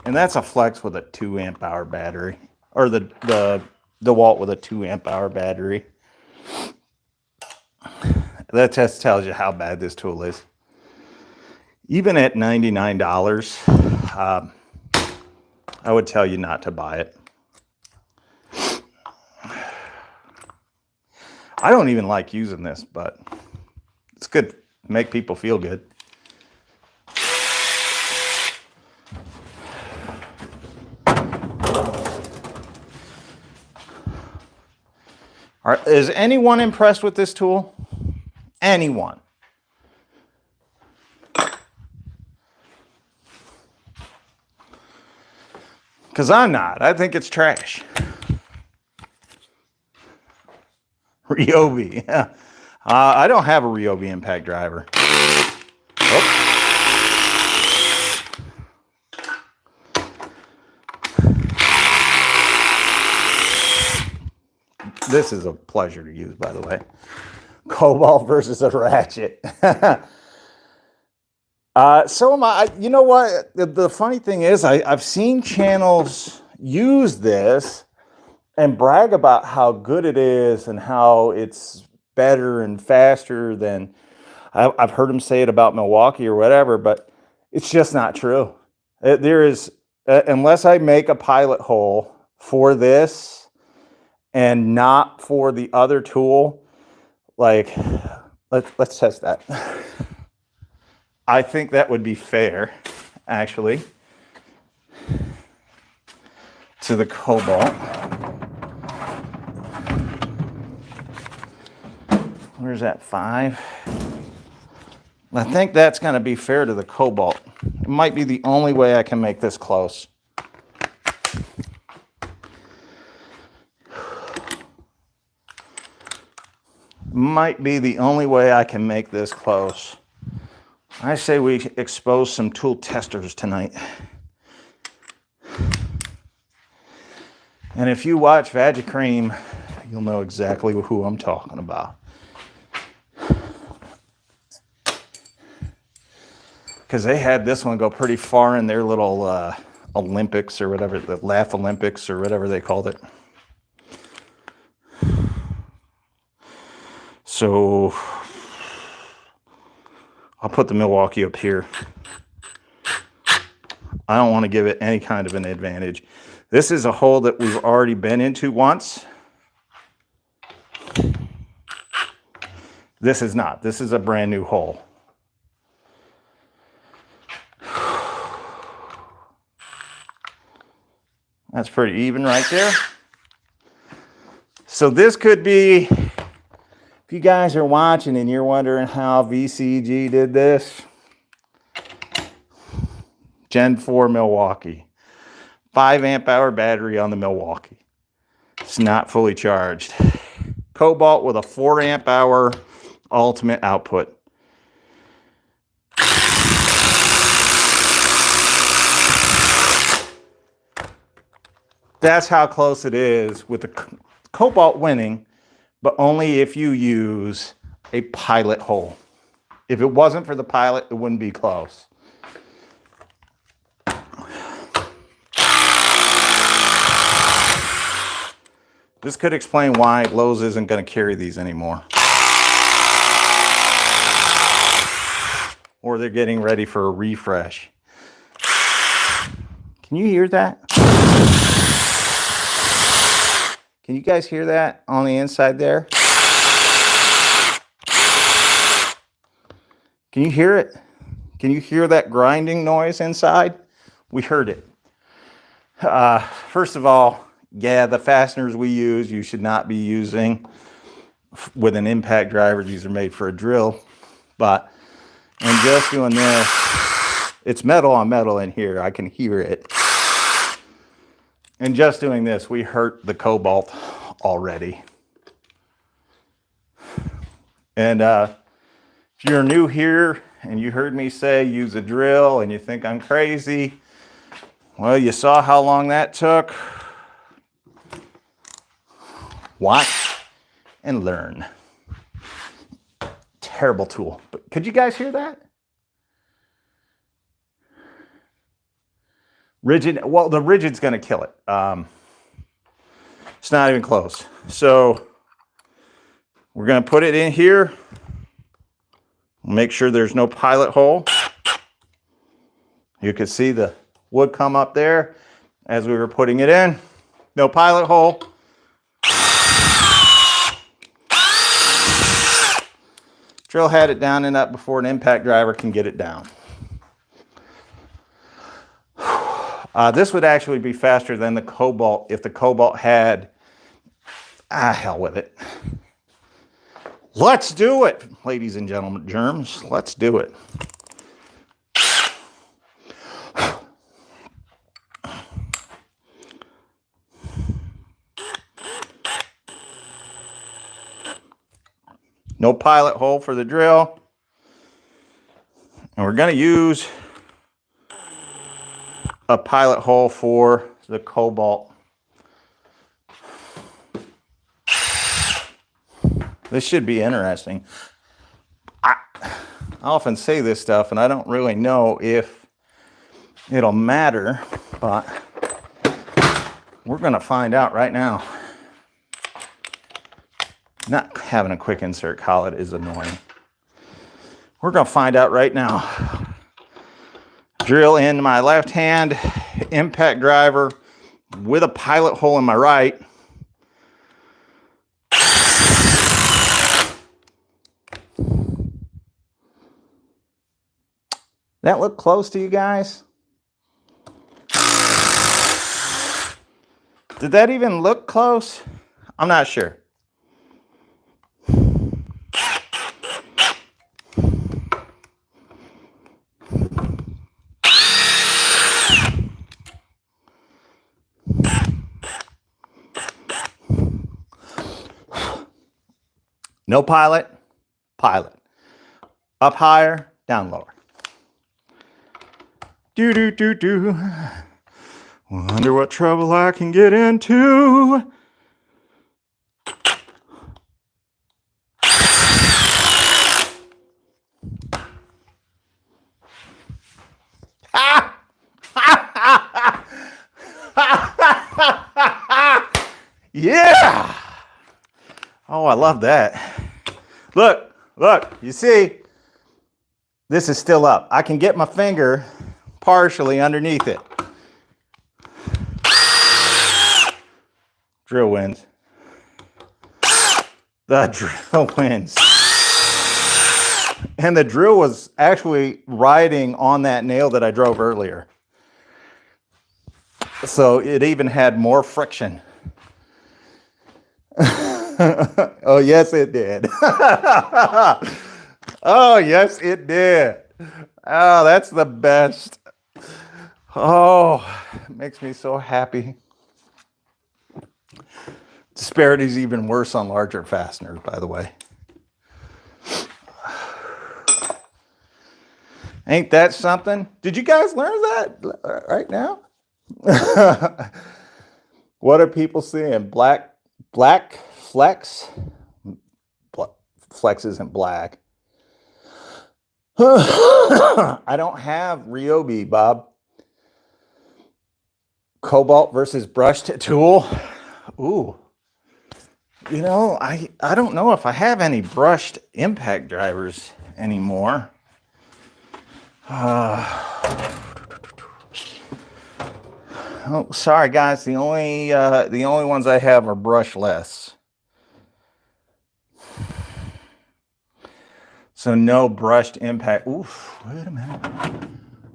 And that's a Flex with a 2 amp hour battery, or the DeWalt with a 2 amp hour battery. That just tells you how bad this tool is. Even at $99, I would tell you not to buy it. I don't even like using this, but it's good to make people feel good. All right, is anyone impressed with this tool? Anyone? Because I'm not. I think it's trash. Ryobi. Yeah. I don't have a Ryobi impact driver. Oh. This is a pleasure to use, by the way. Cobalt versus a ratchet. So am I. You know what? The funny thing is, I've seen channels use this and brag about how good it is and how it's better and faster than I've heard them say it about Milwaukee or whatever, but it's just not true. There is, unless I make a pilot hole for this and not for the other tool, like, let's test that. I think that would be fair, actually, to the Cobalt. Where's that 5? I think that's going to be fair to the Cobalt. It might be the only way I can make this close. Might be the only way I can make this close. I say we expose some tool testers tonight. And if you watch Vagicream, you'll know exactly who I'm talking about. Because they had this one go pretty far in their little Olympics or whatever, the Laugh Olympics or whatever they called it. So I'll put the Milwaukee up here. I don't want to give it any kind of an advantage. This is a hole that we've already been into once. This is not. This is a brand new hole. That's pretty even right there. So this could be, if you guys are watching and you're wondering how VCG did this, Gen 4 Milwaukee. 5 amp hour battery on the Milwaukee. It's not fully charged. Cobalt with a 4 amp hour ultimate output. That's how close it is with the Cobalt winning, but only if you use a pilot hole. If it wasn't for the pilot, it wouldn't be close. This could explain why Lowe's isn't going to carry these anymore. Or they're getting ready for a refresh. Can you hear that? Can you guys hear that on the inside there? Can you hear it? Can you hear that grinding noise inside? We heard it. First of all, yeah, the fasteners we use, you should not be using with an impact driver. These are made for a drill. But in just doing this, it's metal on metal in here. I can hear it. And just doing this, we hurt the Cobalt already. And if you're new here and you heard me say use a drill and you think I'm crazy, well, you saw how long that took. Watch and learn. Terrible tool. But could you guys hear that? Rigid. Well, the rigid's going to kill it. It's not even close. So we're going to put it in here. Make sure there's no pilot hole. You could see the wood come up there as we were putting it in. No pilot hole. Drill had it down and up before an impact driver can get it down. This would actually be faster than the Cobalt if the Cobalt had, hell with it. Let's do it, ladies and gentlemen, germs. Let's do it. No pilot hole for the drill. And we're going to use a pilot hole for the Cobalt. This should be interesting. I often say this stuff and I don't really know if it'll matter, but we're going to find out right now. Not having a quick insert collet is annoying. We're going to find out right now. Drill in my left hand, impact driver with a pilot hole in my right. That look close to you guys? Did that even look close? I'm not sure. No pilot, pilot. Up higher, down lower. Do do do do. Wonder what trouble I can get into. Yeah. Oh, I love that. Look, you see, this is still up. I can get my finger partially underneath it. Drill wins. The drill wins. And the drill was actually riding on that nail that I drove earlier. So it even had more friction. Oh, yes, it did. Oh, yes, it did. Oh, that's the best. Oh, it makes me so happy. Disparity is even worse on larger fasteners, by the way. Ain't that something? Did you guys learn that right now? What are people seeing? Black flex? Flex isn't black. I don't have ryobi, Bob. Cobalt versus brushed tool. Ooh. You know, I don't know if I have any brushed impact drivers anymore. Oh, sorry guys. The only ones I have are brushless. So no brushed impact. Oof, wait a minute.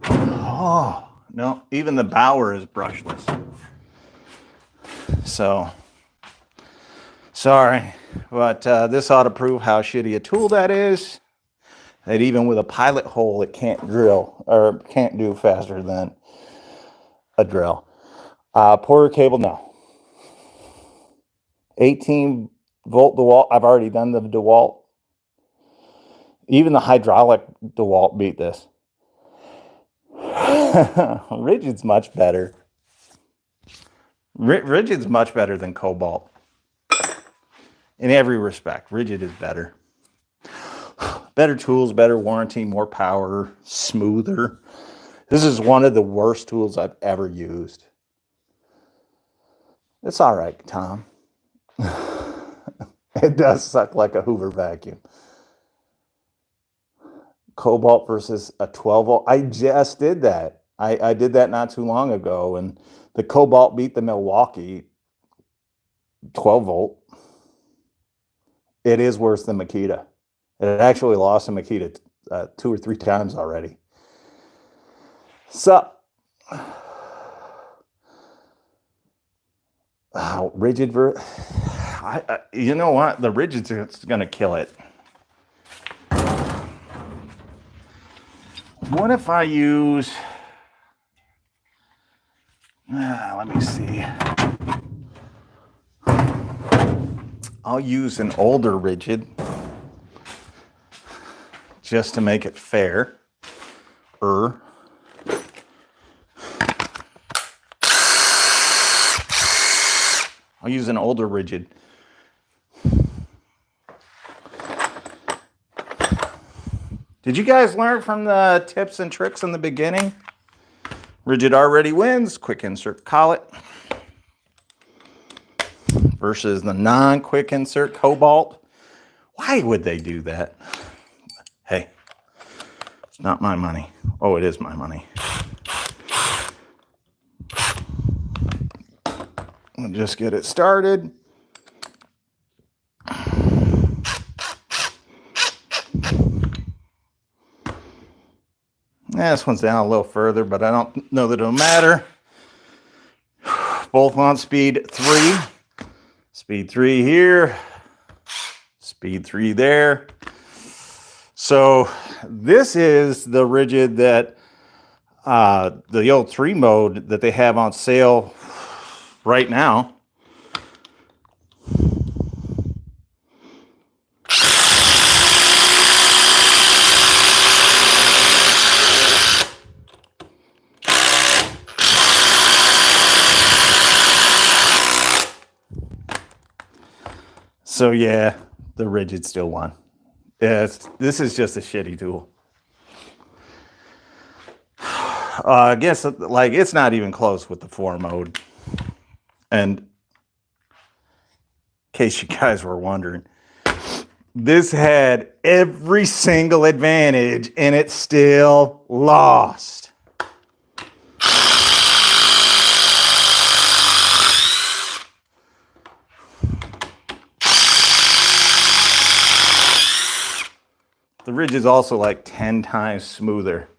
Oh, no, even the Bauer is brushless. So, sorry, but this ought to prove how shitty a tool that is. That even with a pilot hole, it can't drill, or can't do faster than a drill. Porter cable, no. 18 volt DeWalt, I've already done the DeWalt. Even the hydraulic DeWalt beat this. Rigid's much better. Rigid's much better than Cobalt. In every respect, Rigid is better. Better tools, better warranty, more power, smoother. This is one of the worst tools I've ever used. It's all right, Tom. It does suck like a Hoover vacuum. Cobalt versus a 12 volt. I just did that. I did that not too long ago, and the Cobalt beat the Milwaukee 12 volt. It is worse than Makita. It actually lost to Makita 2 or 3 times already. So, rigid you know what? The rigid's going to kill it. What if I use, let me see. I'll use an older rigid just to make it fair. I'll use an older rigid. Did you guys learn from the tips and tricks in the beginning? Rigid already wins, quick insert collet versus the non-quick insert Cobalt. Why would they do that? Hey, it's not my money. Oh, it is my money. I'll just get it started. Yeah, this one's down a little further, but I don't know that it'll matter. Both on speed 3. Speed 3 here. Speed 3 there. So this is the rigid that the old 3 mode that they have on sale right now. So yeah, the rigid still won. This is just a shitty tool. I guess like it's not even close with the 4 mode. And in case you guys were wondering, this had every single advantage and it still lost. The ridge is also like 10 times smoother.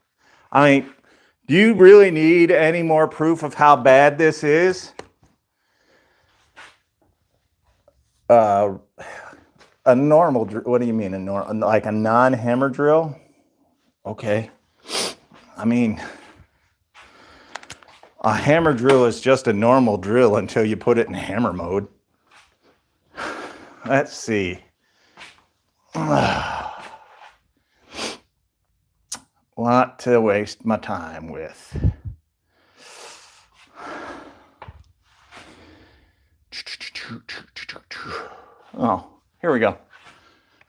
I mean, do you really need any more proof of how bad this is? A normal drill, what do you mean? Like a non-hammer drill? Okay. I mean, a hammer drill is just a normal drill until you put it in hammer mode. Let's see. What to waste my time with. Oh, here we go.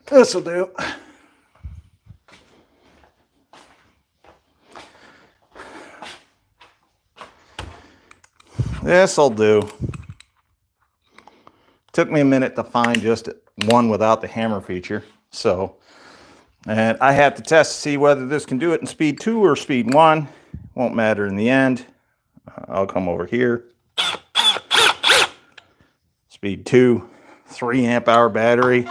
This'll do. This'll do. Took me a minute to find just one without the hammer feature. And I have to test to see whether this can do it in speed 2 or speed 1. Won't matter in the end. I'll come over here. Speed 2, 3 amp hour battery.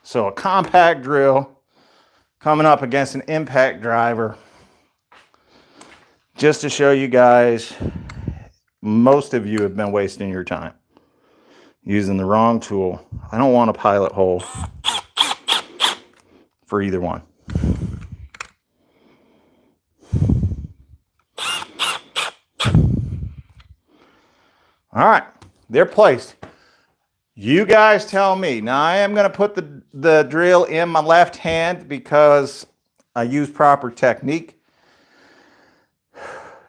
So a compact drill coming up against an impact driver. Just to show you guys, most of you have been wasting your time using the wrong tool. I don't want a pilot hole for either one. All right, they're placed. You guys tell me. Now I am going to put the drill in my left hand because I use proper technique.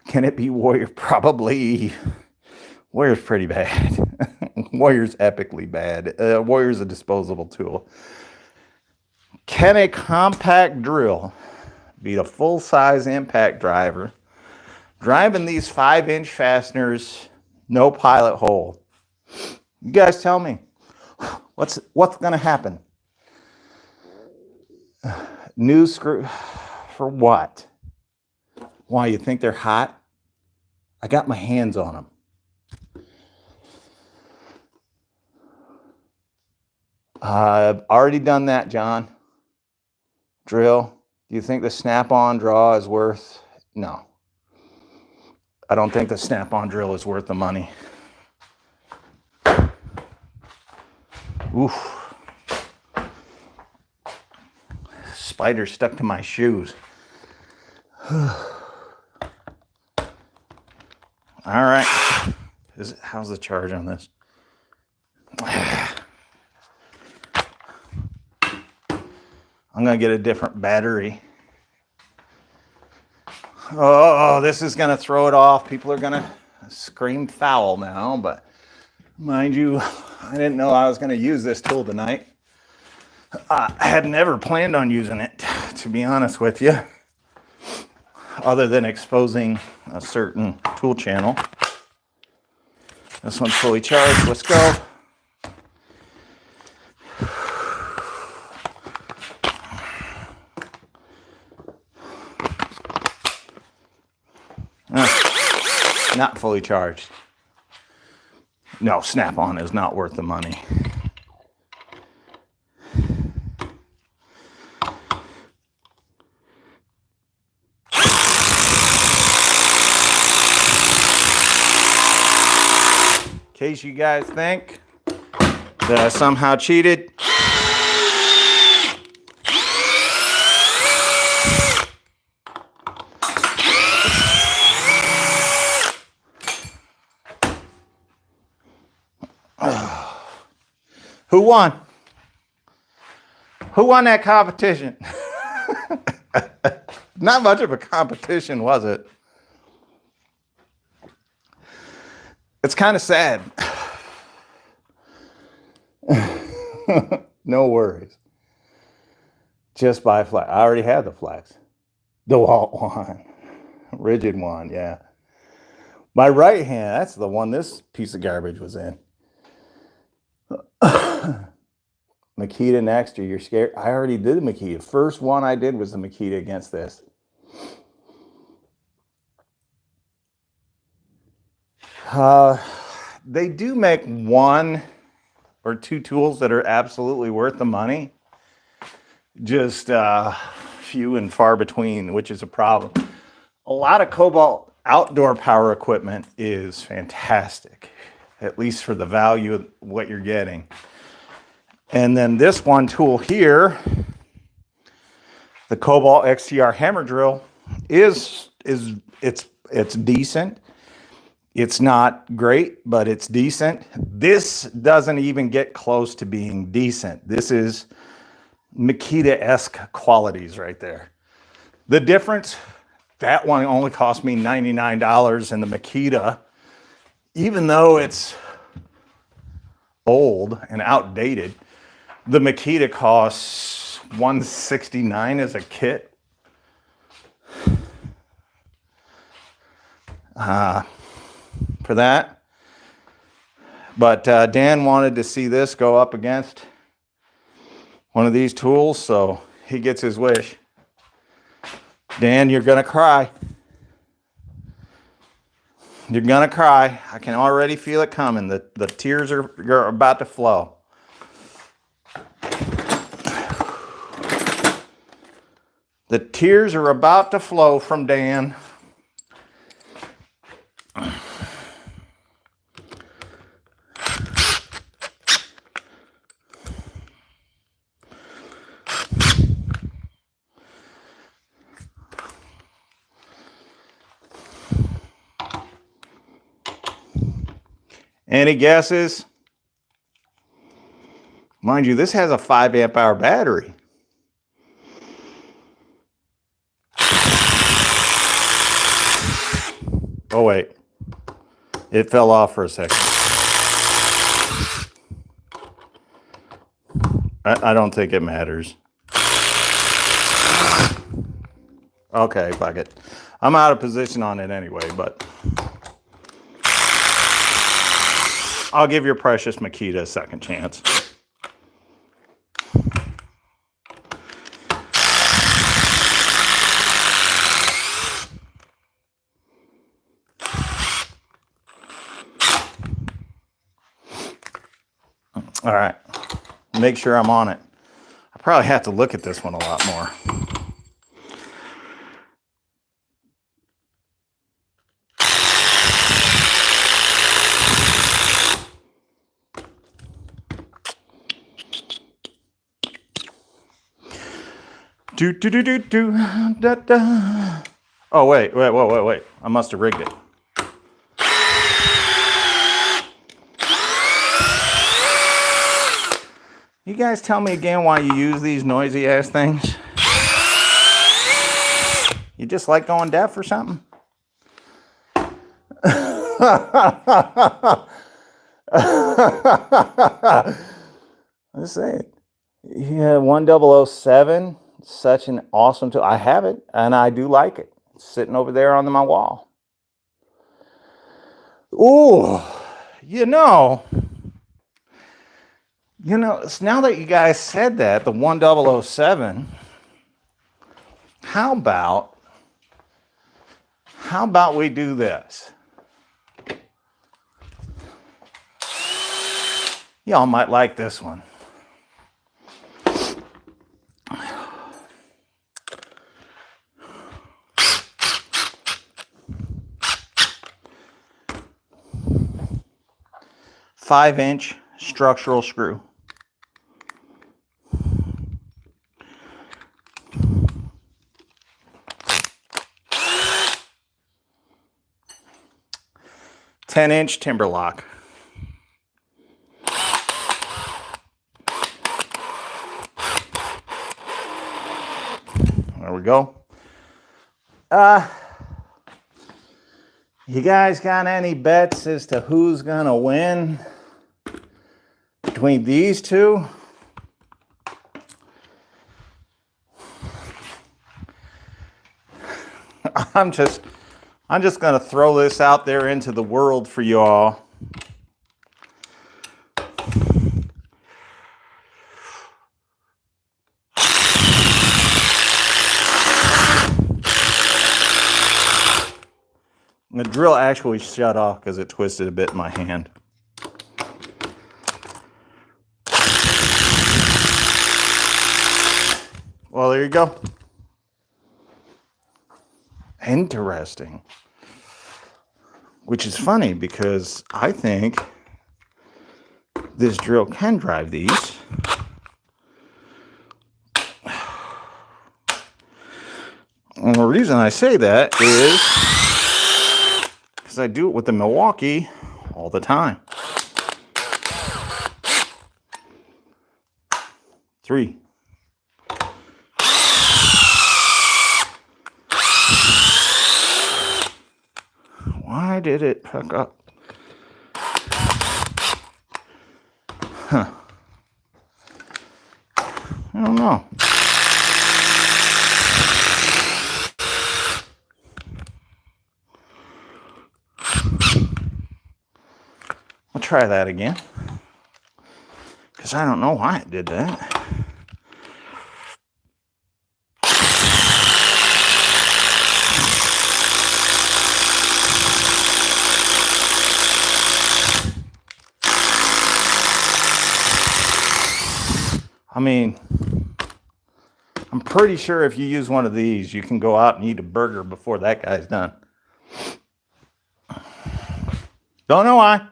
Can it be Warrior? Probably. Warrior's pretty bad. Warrior's epically bad. Warrior's a disposable tool. Can a compact drill beat a full-size impact driver driving these 5-inch fasteners, no pilot hole? You guys tell me. What's going to happen? New screw for what? Why, you think they're hot? I got my hands on them. I've already done that, John. Drill. Do you think the snap-on draw is worth? No. I don't think the snap-on drill is worth the money. Oof. Spider stuck to my shoes. All right. How's the charge on this? I'm going to get a different battery. Oh, this is going to throw it off. People are going to scream foul now, but mind you, I didn't know I was going to use this tool tonight. I had never planned on using it, to be honest with you, other than exposing a certain tool channel. This one's fully charged. Let's go. Not fully charged. No, snap-on is not worth the money. In case you guys think that I somehow cheated, who won? Who won that competition? Not much of a competition, was it? It's kind of sad. No worries. Just buy flax. I already have the flax. DeWalt one. Rigid one, yeah. My right hand, that's the one this piece of garbage was in. Makita next, or you're scared? I already did the Makita. First one I did was the Makita against this. They do make one or two tools that are absolutely worth the money. Just few and far between, which is a problem. A lot of Cobalt outdoor power equipment is fantastic, at least for the value of what you're getting. And then this one tool here, the Cobalt XTR hammer drill, it's decent. It's not great, but it's decent. This doesn't even get close to being decent. This is Makita-esque qualities right there. The difference, that one only cost me $99, and the Makita, even though it's old and outdated, the Makita costs $169 as a kit. For that. But Dan wanted to see this go up against one of these tools, so he gets his wish. Dan, you're gonna cry. You're gonna cry. I can already feel it coming. The tears are about to flow. The tears are about to flow from Dan. Any guesses? Mind you, this has a 5 amp hour battery. Oh wait, it fell off for a second. I don't think it matters. Okay, fuck it. I'm out of position on it anyway, but I'll give your precious Makita a second chance. All right, make sure I'm on it. I probably have to look at this one a lot more. Da, da. Oh, wait. I must have rigged it. You guys tell me again why you use these noisy ass things. You just like going deaf or something? Let's say it. Yeah, 1007. Such an awesome tool. I have it, and I do like it. It's sitting over there on my wall. Ooh, you know, now that you guys said that, the 1007, how about we do this? Y'all might like this one. Five-inch structural screw. Ten-inch timber lock. There we go. You guys got any bets as to who's gonna win between these two? I'm just gonna throw this out there into the world for y'all. The drill actually shut off because it twisted a bit in my hand. Well, there you go. Interesting. Which is funny because I think this drill can drive these. And the reason I say that is because I do it with the Milwaukee all the time. 3. Why did it hook up? Huh. I don't know. I'll try that again. Because I don't know why it did that. I mean, I'm pretty sure if you use one of these, you can go out and eat a burger before that guy's done. Don't know why,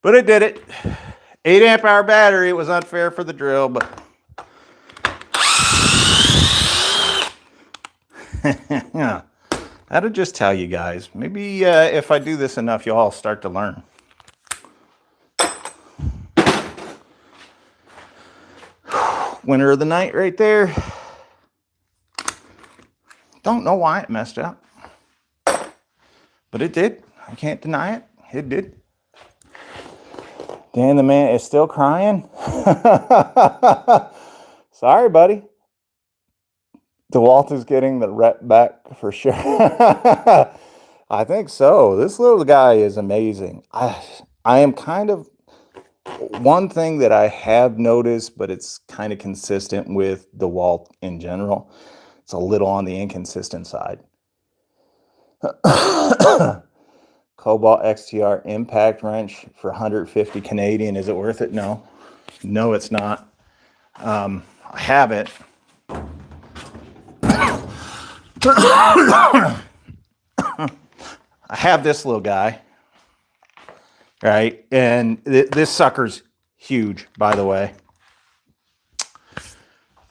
but it did it. 8 amp hour battery. It was unfair for the drill, but yeah, that'll just tell you guys. Maybe if I do this enough, you'll all start to learn. Winner of the night right there. Don't know why it messed up, but it did. I can't deny it. It did. Dan the man is still crying. Sorry, buddy. DeWalt is getting the rep back for sure. I think so. This little guy is amazing. I am kind of, one thing that I have noticed, but it's kind of consistent with DeWalt in general. It's a little on the inconsistent side. Cobalt XTR impact wrench for 150 Canadian. Is it worth it? No. No, it's not. I have it. I have this little guy. Right? And this sucker's huge, by the way.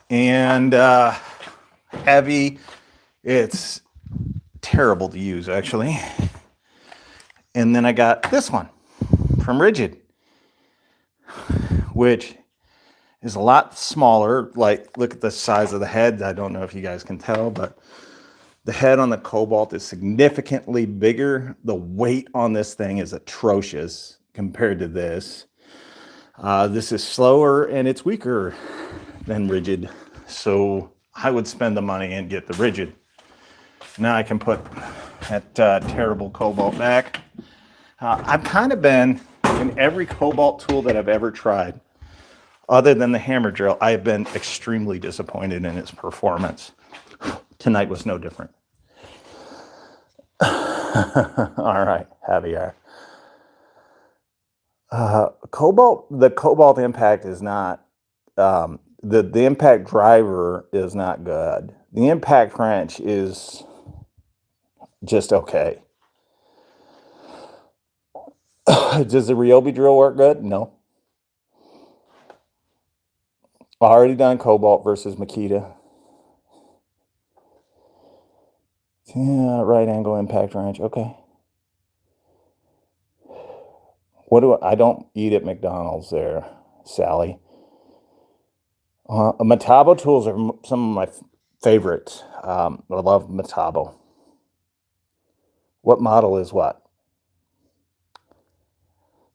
And heavy. It's terrible to use, actually. And then I got this one from Rigid, which is a lot smaller. Like, look at the size of the head. I don't know if you guys can tell, but the head on the Cobalt is significantly bigger. The weight on this thing is atrocious compared to this. This is slower and it's weaker than Rigid. So I would spend the money and get the Rigid. Now I can put that terrible Cobalt back. I've kind of been, in every Cobalt tool that I've ever tried, other than the hammer drill, I have been extremely disappointed in its performance. Tonight was no different. All right, Javier. Cobalt, the Cobalt impact is not, the impact driver is not good. The impact wrench is just okay. Does the ryobi drill work good? No. Already done Cobalt versus Makita. Yeah, right angle impact wrench. Okay. What do I don't eat at McDonald's there, Sally. Metabo tools are some of my favorites. I love Metabo. What model is what?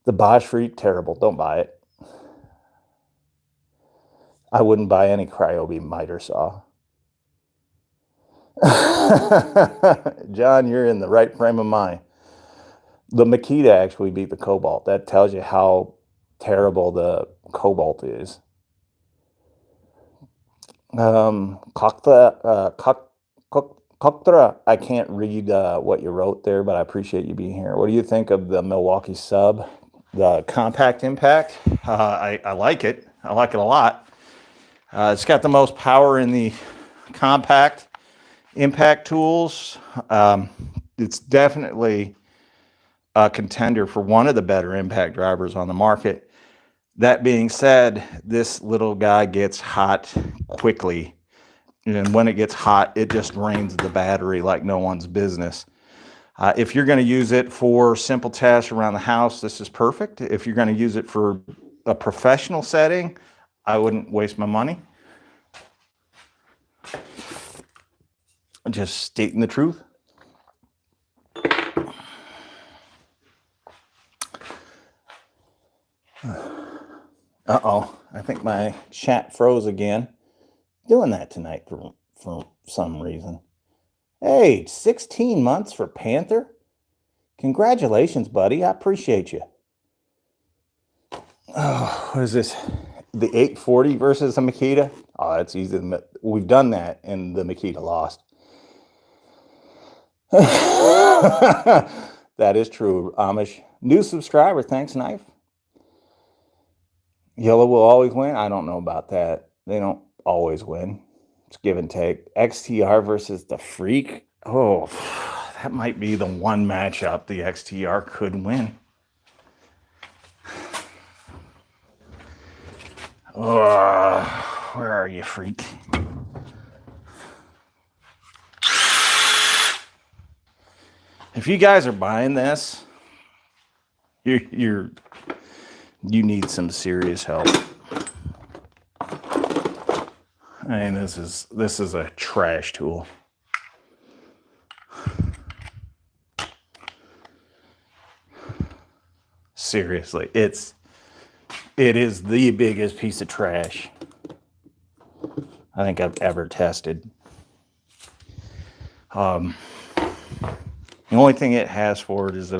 The Bosch Freak, terrible. Don't buy it. I wouldn't buy any ryobi miter saw. John, you're in the right frame of mind. The Makita actually beat the Cobalt. That tells you how terrible the Cobalt is. Koktra, I can't read what you wrote there, but I appreciate you being here. What do you think of the Milwaukee sub, the compact impact? I like it. I like it a lot. It's got the most power in the compact impact tools. It's definitely a contender for one of the better impact drivers on the market. That being said, this little guy gets hot quickly. And when it gets hot, it just drains the battery like no one's business. If you're going to use it for simple tasks around the house, this is perfect. If you're going to use it for a professional setting, I wouldn't waste my money. Just stating the truth. Uh-oh, I think my chat froze again. Doing that tonight for some reason. Hey, 16 months for Panther? Congratulations, buddy. I appreciate you. Oh, what is this? The 840 versus the Makita? Oh, that's easy. We've done that, and the Makita lost. That is true, Amish. New subscriber, thanks, Knife. Yellow will always win? I don't know about that. They don't always win. It's give and take. XTR versus the Freak. Oh, that might be the one matchup the XTR could win. Oh, where are you, Freak? If you guys are buying this, you need some serious help. I mean, this is a trash tool. Seriously, it is the biggest piece of trash I think I've ever tested. The only thing it has for it is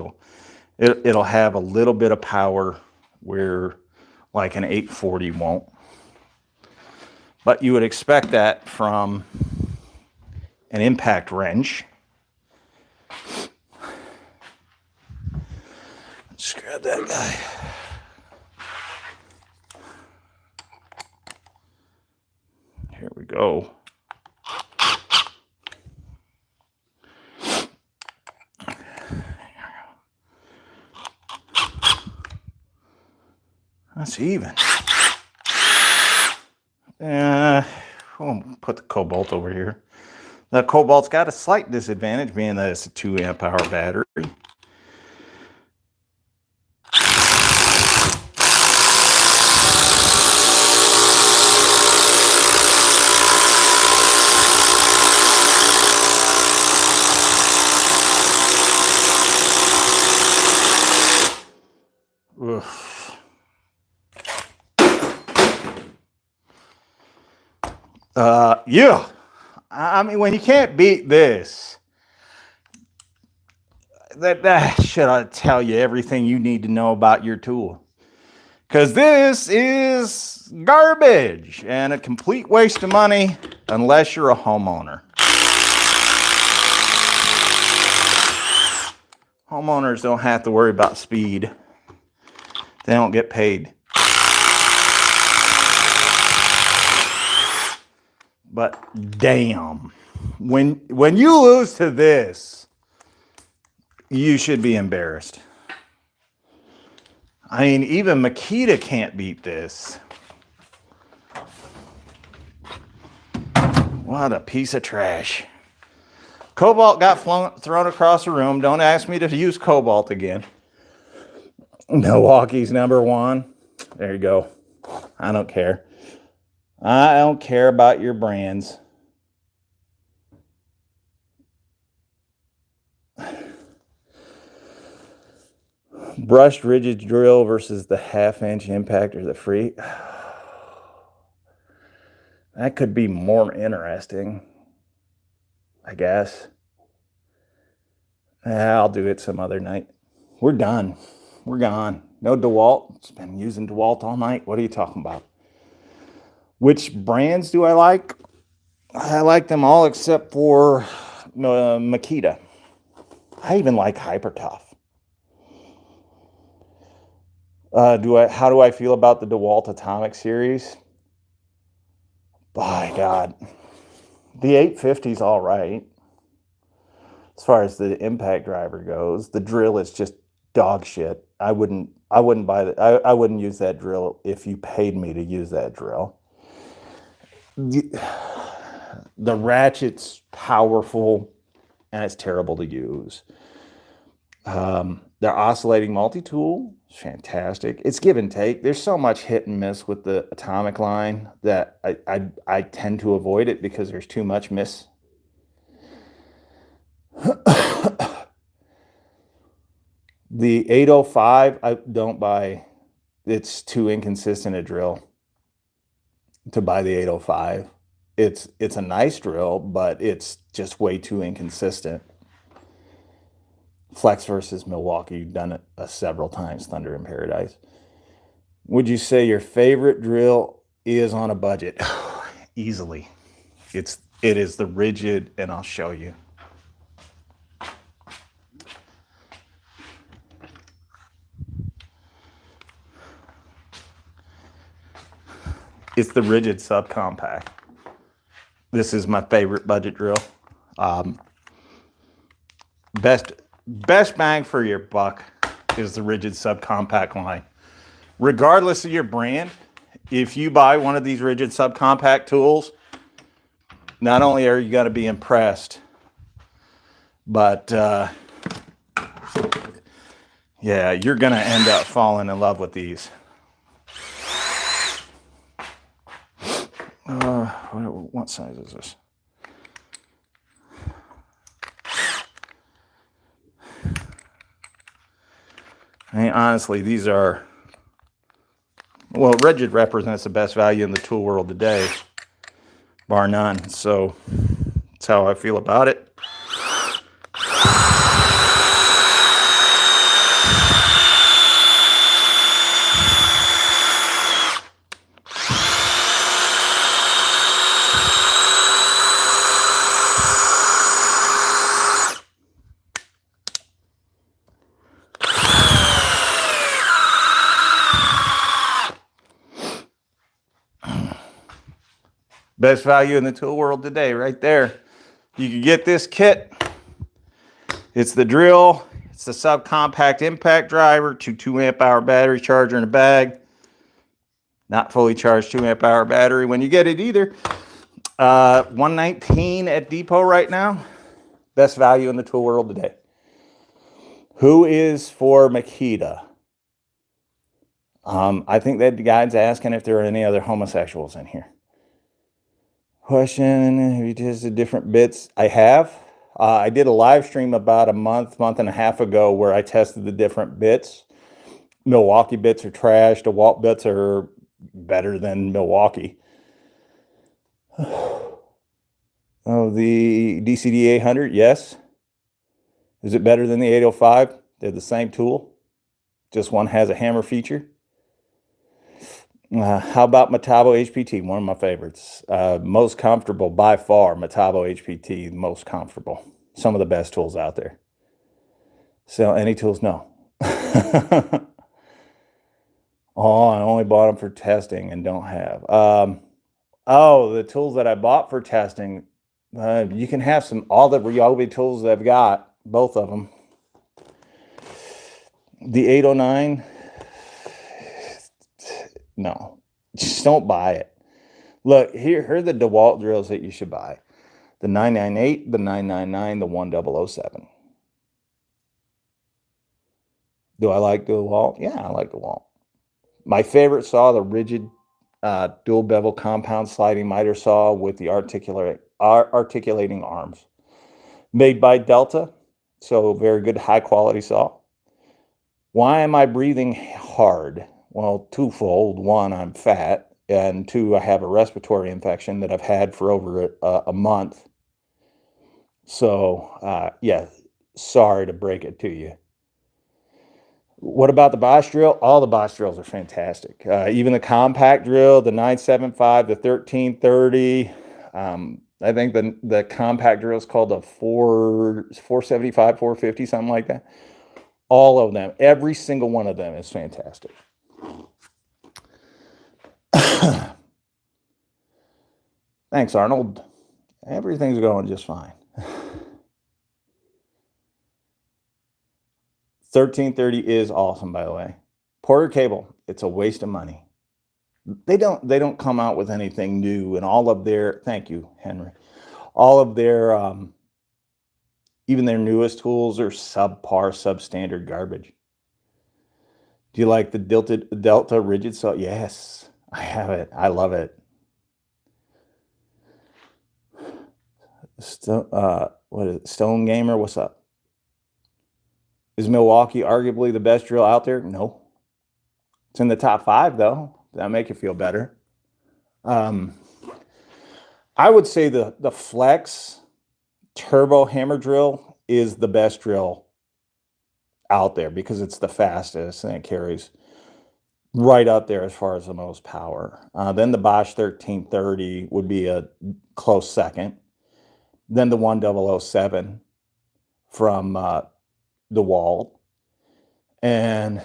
it'll have a little bit of power where like an 840 won't. But you would expect that from an impact wrench. Let's grab that guy. Here we go. That's even. We'll put the Cobalt over here. The Cobalt's got a slight disadvantage, being that it's a 2 amp hour battery. Oof. Yeah. I mean, when you can't beat this, that should tell you everything you need to know about your tool. Because this is garbage and a complete waste of money unless you're a homeowner. Homeowners don't have to worry about speed. They don't get paid. But damn, when you lose to this, you should be embarrassed. I mean, even Makita can't beat this. What a piece of trash. Cobalt got thrown across the room. Don't ask me to use Cobalt again. Milwaukee's #1. There you go. I don't care. I don't care about your brands. Brushed rigid drill versus the 1/2 inch impact or the free. That could be more interesting, I guess. I'll do it some other night. We're done. We're gone. No DeWalt. It's been using DeWalt all night. What are you talking about? Which brands do I like? I like them all except for Makita. I even like Hypertough. How do I feel about the DeWalt Atomic series? By God, the 850 is all right. As far as the impact driver goes, the drill is just dog shit. I wouldn't buy that. I wouldn't use that drill if you paid me to use that drill. The ratchet's powerful and it's terrible to use. Their oscillating multi-tool is fantastic. It's give and take. There's so much hit and miss with the Atomic line that I tend to avoid it because there's too much miss. The 805, I don't buy. It's too inconsistent a drill to buy the 805. It's a nice drill, but it's just way too inconsistent. Flex versus Milwaukee, you've done it several times, Thunder in Paradise. Would you say your favorite drill is on a budget? Easily. It is the rigid, and I'll show you. It's the rigid subcompact. This is my favorite budget drill. Best bang for your buck is the rigid subcompact line. Regardless of your brand, if you buy one of these rigid subcompact tools, not only are you going to be impressed, but yeah, you're going to end up falling in love with these. What size is this? I mean, honestly, these are, well, rigid represents the best value in the tool world today, bar none. So that's how I feel about it. Best value in the tool world today, right there. You can get this kit. It's the drill. It's the subcompact impact driver, 2 amp hour battery charger in a bag. Not fully charged 2 amp hour battery when you get it either. $119 at Depot right now. Best value in the tool world today. Who is for Makita? I think that the guy's asking if there are any other homosexuals in here. Question, have you tested different bits? I have. I did a live stream about a month and a half ago where I tested the different bits. Milwaukee bits are trash. DeWalt bits are better than Milwaukee. Oh, the DCD 800, yes. Is it better than the 805? They're the same tool. Just one has a hammer feature. How about Metabo HPT? One of my favorites. Most comfortable by far, Metabo HPT, most comfortable. Some of the best tools out there. Sell any tools? No. Oh, I only bought them for testing and don't have. Oh, the tools that I bought for testing, you can have all the ryobi tools that I've got, both of them. The 809, no, just don't buy it. Look, here are the DeWalt drills that you should buy. The 998, the 999, the 1007. Do I like DeWalt? Yeah, I like DeWalt. My favorite saw, the rigid dual bevel compound sliding miter saw with the articulating arms. Made by Delta, so very good high quality saw. Why am I breathing hard? Well, twofold. One, I'm fat, and two, I have a respiratory infection that I've had for over a month. So, yeah, sorry to break it to you. What about the Bosch drill? All the Bosch drills are fantastic. Even the compact drill, the 975, the 1330. I think the compact drill is called the 475, 450, something like that. All of them, every single one of them is fantastic. Thanks, Arnold. Everything's going just fine. 1330 is awesome, by the way. Porter cable, it's a waste of money. They don't come out with anything new, and all of their, thank you, Henry, all of their even their newest tools are subpar, substandard garbage. Do you like the Delta rigid saw? Yes, I have it. I love it. What is it? Stone Gamer, what's up? Is Milwaukee arguably the best drill out there? No. It's in the top 5, though. That'll make you feel better. I would say the Flex Turbo Hammer Drill is the best drill out there because it's the fastest and it carries right up there as far as the most power. Then the Bosch 1330 would be a close second. Then the 1007 from dewalt, and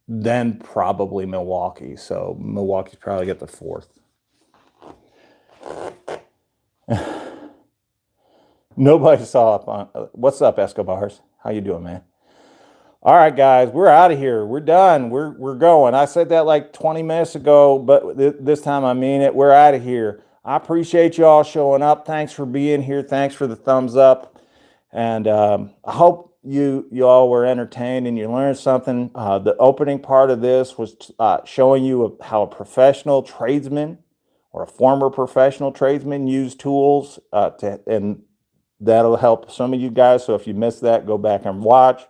then probably Milwaukee. So Milwaukee's probably got the 4th. Nobody saw up on. What's up, Escobars? How you doing, man? All right, guys, we're out of here. We're done. We're going. I said that like 20 minutes ago, but this time I mean it. We're out of here. I appreciate you all showing up. Thanks for being here. Thanks for the thumbs up. And I hope you all were entertained and you learned something. The opening part of this was showing you how a professional tradesman or a former professional tradesman use tools, and that'll help some of you guys. So if you missed that, go back and watch.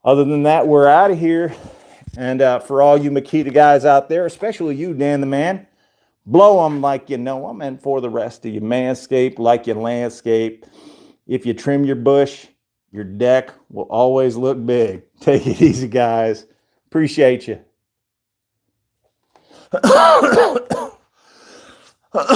Other than that, we're out of here. And for all you Makita guys out there, especially you, Dan the Man, blow them like you know them. And for the rest of you, manscape like you landscape. If you trim your bush, your deck will always look big. Take it easy, guys. Appreciate you.